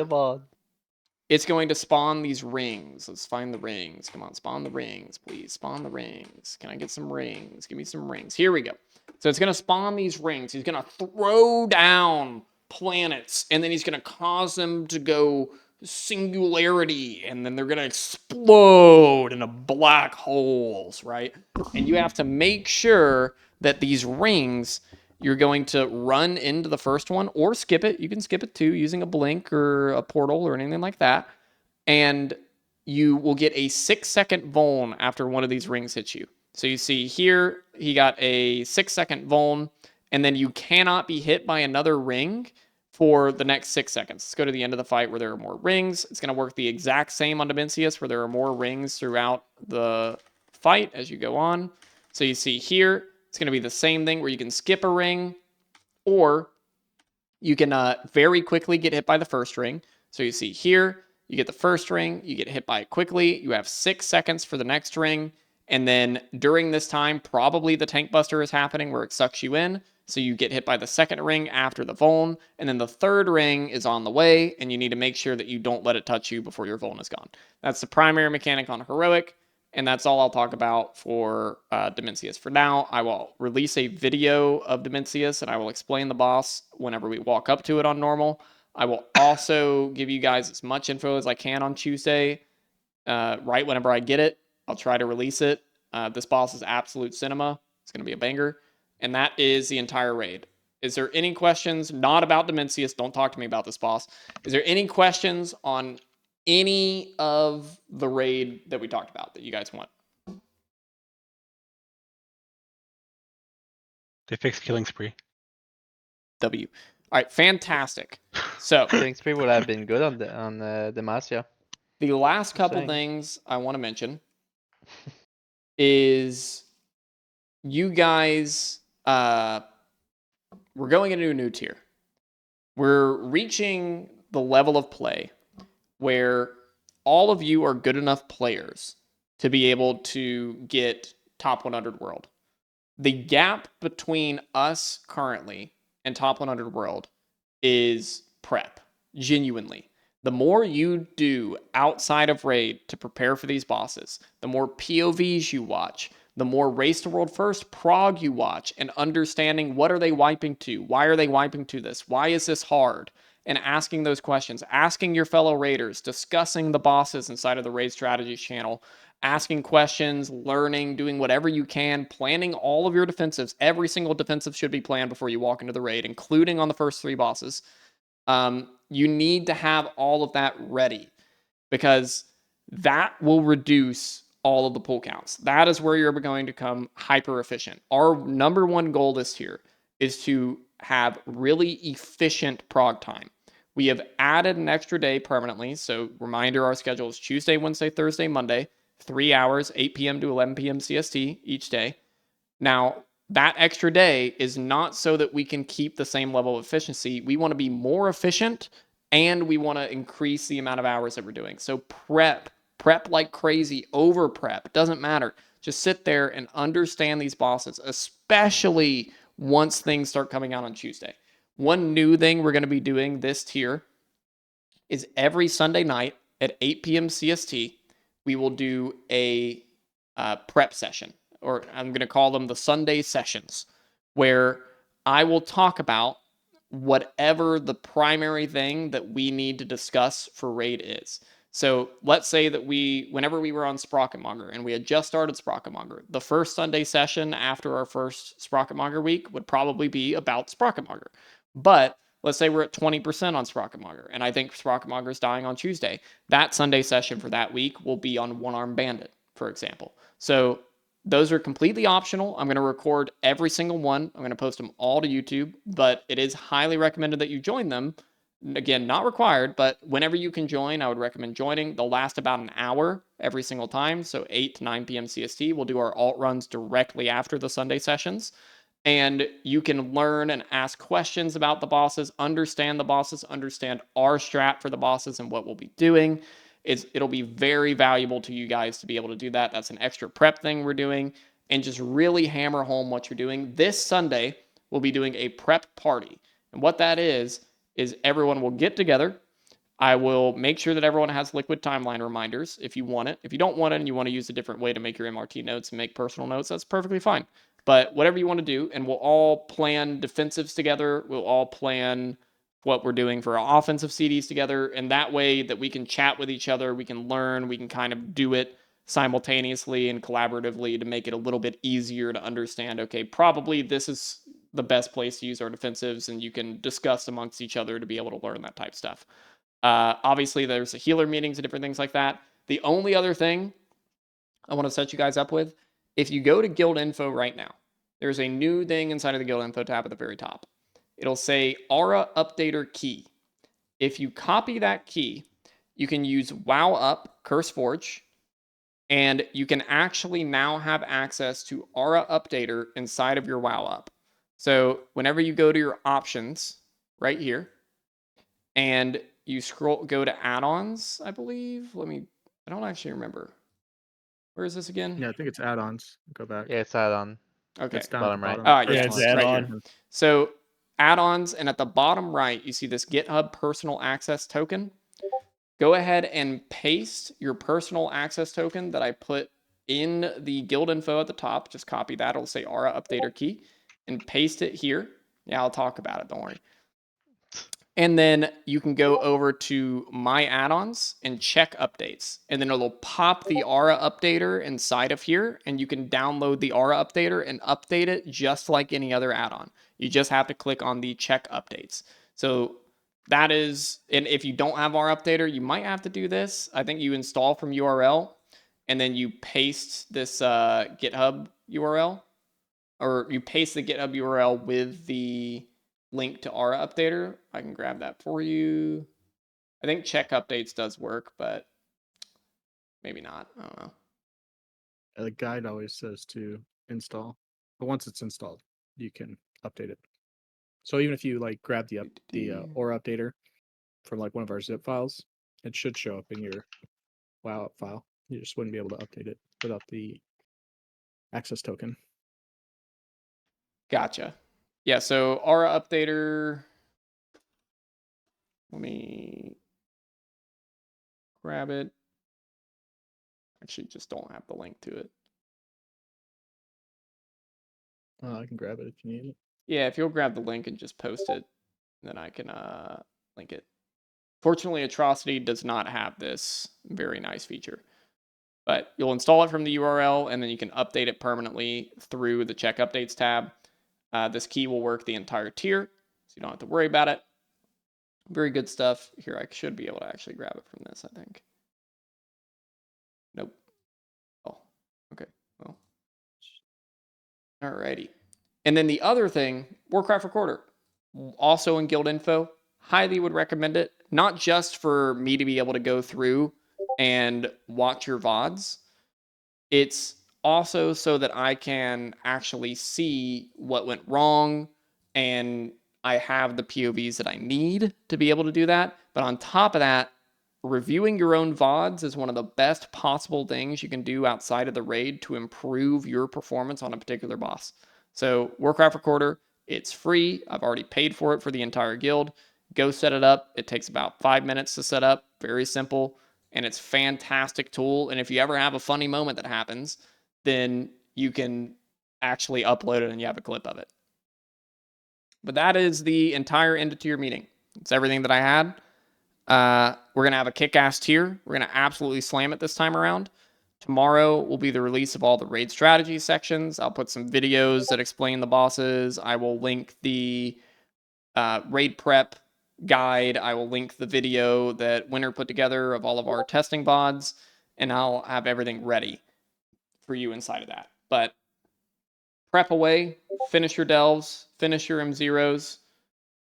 it's going to spawn these rings. Let's find the rings. Come on, spawn the rings, please. Spawn the rings. Can I get some rings? Give me some rings. Here we go. So it's going to spawn these rings. He's going to throw down planets, and then he's going to cause them to go singularity, and then they're going to explode into black holes, right? And you have to make sure that these rings, you're going to run into the first one or skip it. You can skip it too using a blink or a portal or anything like that. And you will get a 6-second vuln after one of these rings hits you. So you see here, he got a 6-second vuln, and then you cannot be hit by another ring for the next 6 seconds. Let's go to the end of the fight where there are more rings. It's going to work the exact same on Dimensius where there are more rings throughout the fight as you go on. So you see here, it's going to be the same thing where you can skip a ring, or you can very quickly get hit by the first ring. So you see here, you get the first ring, you get hit by it quickly, you have 6 seconds for the next ring, and then during this time, probably the Tank Buster is happening where it sucks you in, so you get hit by the second ring after the vuln, and then the third ring is on the way, and you need to make sure that you don't let it touch you before your vuln is gone. That's the primary mechanic on Heroic, and that's all I'll talk about for Dimensius. For now, I will release a video of Dimensius, and I will explain the boss whenever we walk up to it on normal. I will also give you guys as much info as I can on Tuesday, right whenever I get it. I'll try to release it. This boss is absolute cinema. It's going to be a banger. And that is the entire raid. Is there any questions? Not about Dimensius. Don't talk to me about this boss. Is there any questions on any of the raid that we talked about that you guys want? They fixed Killing Spree. W. All right, fantastic. So Killing Spree would have been good on Demacia. the last couple saying. things I want to mention is you guys, we're going into a new tier. We're reaching the level of play where all of you are good enough players to be able to get top 100 world. The gap between us currently and top 100 world is prep, genuinely. The more you do outside of raid to prepare for these bosses, the more POVs you watch, the more Race to World First prog you watch, and understanding what are they wiping to? Why are they wiping to this? Why is this hard? And asking those questions, asking your fellow raiders, discussing the bosses inside of the Raid Strategies channel, asking questions, learning, doing whatever you can, planning all of your defensives. Every single defensive should be planned before you walk into the raid, including on the first 3 bosses. You need to have all of that ready because that will reduce all of the pull counts. That is where you're going to become hyper efficient. Our number one goal this year is to have really efficient prog time. We have added an extra day permanently. So reminder, our schedule is Tuesday, Wednesday, Thursday, Monday, 3 hours, 8 p.m. to 11 p.m. CST each day. Now, that extra day is not so that we can keep the same level of efficiency. We want to be more efficient and we want to increase the amount of hours that we're doing. So prep like crazy, over prep, doesn't matter. Just sit there and understand these bosses, especially once things start coming out on Tuesday. One new thing we're going to be doing this tier is every Sunday night at 8 p.m. CST, we will do a prep session, or I'm going to call them the Sunday sessions, where I will talk about whatever the primary thing that we need to discuss for raid is. So let's say that whenever we were on Sprocketmonger and we had just started Sprocketmonger, the first Sunday session after our first Sprocketmonger week would probably be about Sprocketmonger. But let's say we're at 20% on Sprocketmonger, and I think Sprocketmonger is dying on Tuesday. That Sunday session for that week will be on One Armed Bandit, for example. So those are completely optional. I'm going to record every single one. I'm going to post them all to YouTube, but it is highly recommended that you join them. Again, not required, but whenever you can join, I would recommend joining. They'll last about an hour every single time. So 8 to 9 p.m. CST. We'll do our alt runs directly after the Sunday sessions. And you can learn and ask questions about the bosses, understand the bosses, understand our strat for the bosses and what we'll be doing. It'll be very valuable to you guys to be able to do that. That's an extra prep thing we're doing. And just really hammer home what you're doing. This Sunday, we'll be doing a prep party. And what that is everyone will get together. I will make sure that everyone has liquid timeline reminders if you want it. If you don't want it and you want to use a different way to make your MRT notes and make personal notes, that's perfectly fine. But whatever you want to do, and we'll all plan defensives together. We'll all plan what we're doing for our offensive CDs together. And that way that we can chat with each other, we can learn, we can kind of do it simultaneously and collaboratively to make it a little bit easier to understand, okay, probably this is the best place to use our defensives, and you can discuss amongst each other to be able to learn that type of stuff. Obviously, there's healer meetings and different things like that. The only other thing I want to set you guys up with, if you go to guild info right now, there's a new thing inside of the guild info tab at the very top. It'll say Aura Updater Key. If you copy that key, you can use WoW Up Curse Forge, and you can actually now have access to Aura Updater inside of your WoW Up. So whenever you go to your options right here, and you go to add-ons, I believe. I don't actually remember. Where is this again? Yeah, I think it's add-ons. Go back. Yeah, it's add-on. Okay. It's down Bottom at the right. bottom. Yeah, it's right add-on. here. So add-ons, and at the bottom right, you see this GitHub personal access token. Go ahead and paste your personal access token that I put in the guild info at the top. Just copy that. It'll say Aura Updater Key, and paste it here. Yeah, I'll talk about it. Don't worry. And then you can go over to My Add-ons and check updates. And then it'll pop the Aura Updater inside of here, and you can download the Aura Updater and update it just like any other add-on. You just have to click on the check updates. So that is, and if you don't have Aura Updater, you might have to do this. I think you install from URL, and then you paste this GitHub URL. or you paste the GitHub URL with the link to Aura Updater. I can grab that for you. I think check updates does work, but maybe not. I don't know. The guide always says to install, but once it's installed, you can update it. So even if you like grab the Aura Updater from like one of our zip files, it should show up in your WoW file. You just wouldn't be able to update it without the access token. Gotcha. Yeah, so Aura Updater. Let me grab it. Actually, just don't have the link to it. I can grab it if you need it. Yeah, if you'll grab the link and just post it, then I can link it. Fortunately, Atrocity does not have this very nice feature. But you'll install it from the URL, and then you can update it permanently through the Check Updates tab. This key will work the entire tier, so you don't have to worry about it. Very good stuff. Here, I should be able to actually grab it from this, I think. Nope. Oh, okay. Well. Alrighty. And then the other thing, Warcraft Recorder. Also in Guild Info. Highly would recommend it. Not just for me to be able to go through and watch your VODs. It's also so that I can actually see what went wrong, and I have the POVs that I need to be able to do that. But on top of that, reviewing your own VODs is one of the best possible things you can do outside of the raid to improve your performance on a particular boss. So Warcraft Recorder, it's free. I've already paid for it for the entire guild. Go set it up. It takes about 5 minutes to set up. Very simple. And it's a fantastic tool. And if you ever have a funny moment that happens, then you can actually upload it and you have a clip of it. But that is the entire end of tier meeting. It's everything that I had. We're going to have a kick-ass tier. We're going to absolutely slam it this time around. Tomorrow will be the release of all the raid strategy sections. I'll put some videos that explain the bosses. I will link the raid prep guide. I will link the video that Winter put together of all of our testing VODs, and I'll have everything ready for you inside of that. But prep away, finish your delves, finish your M0s,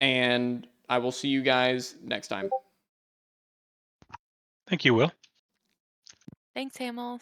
and I will see you guys next time. Thank you, Will. Thanks, Hamel.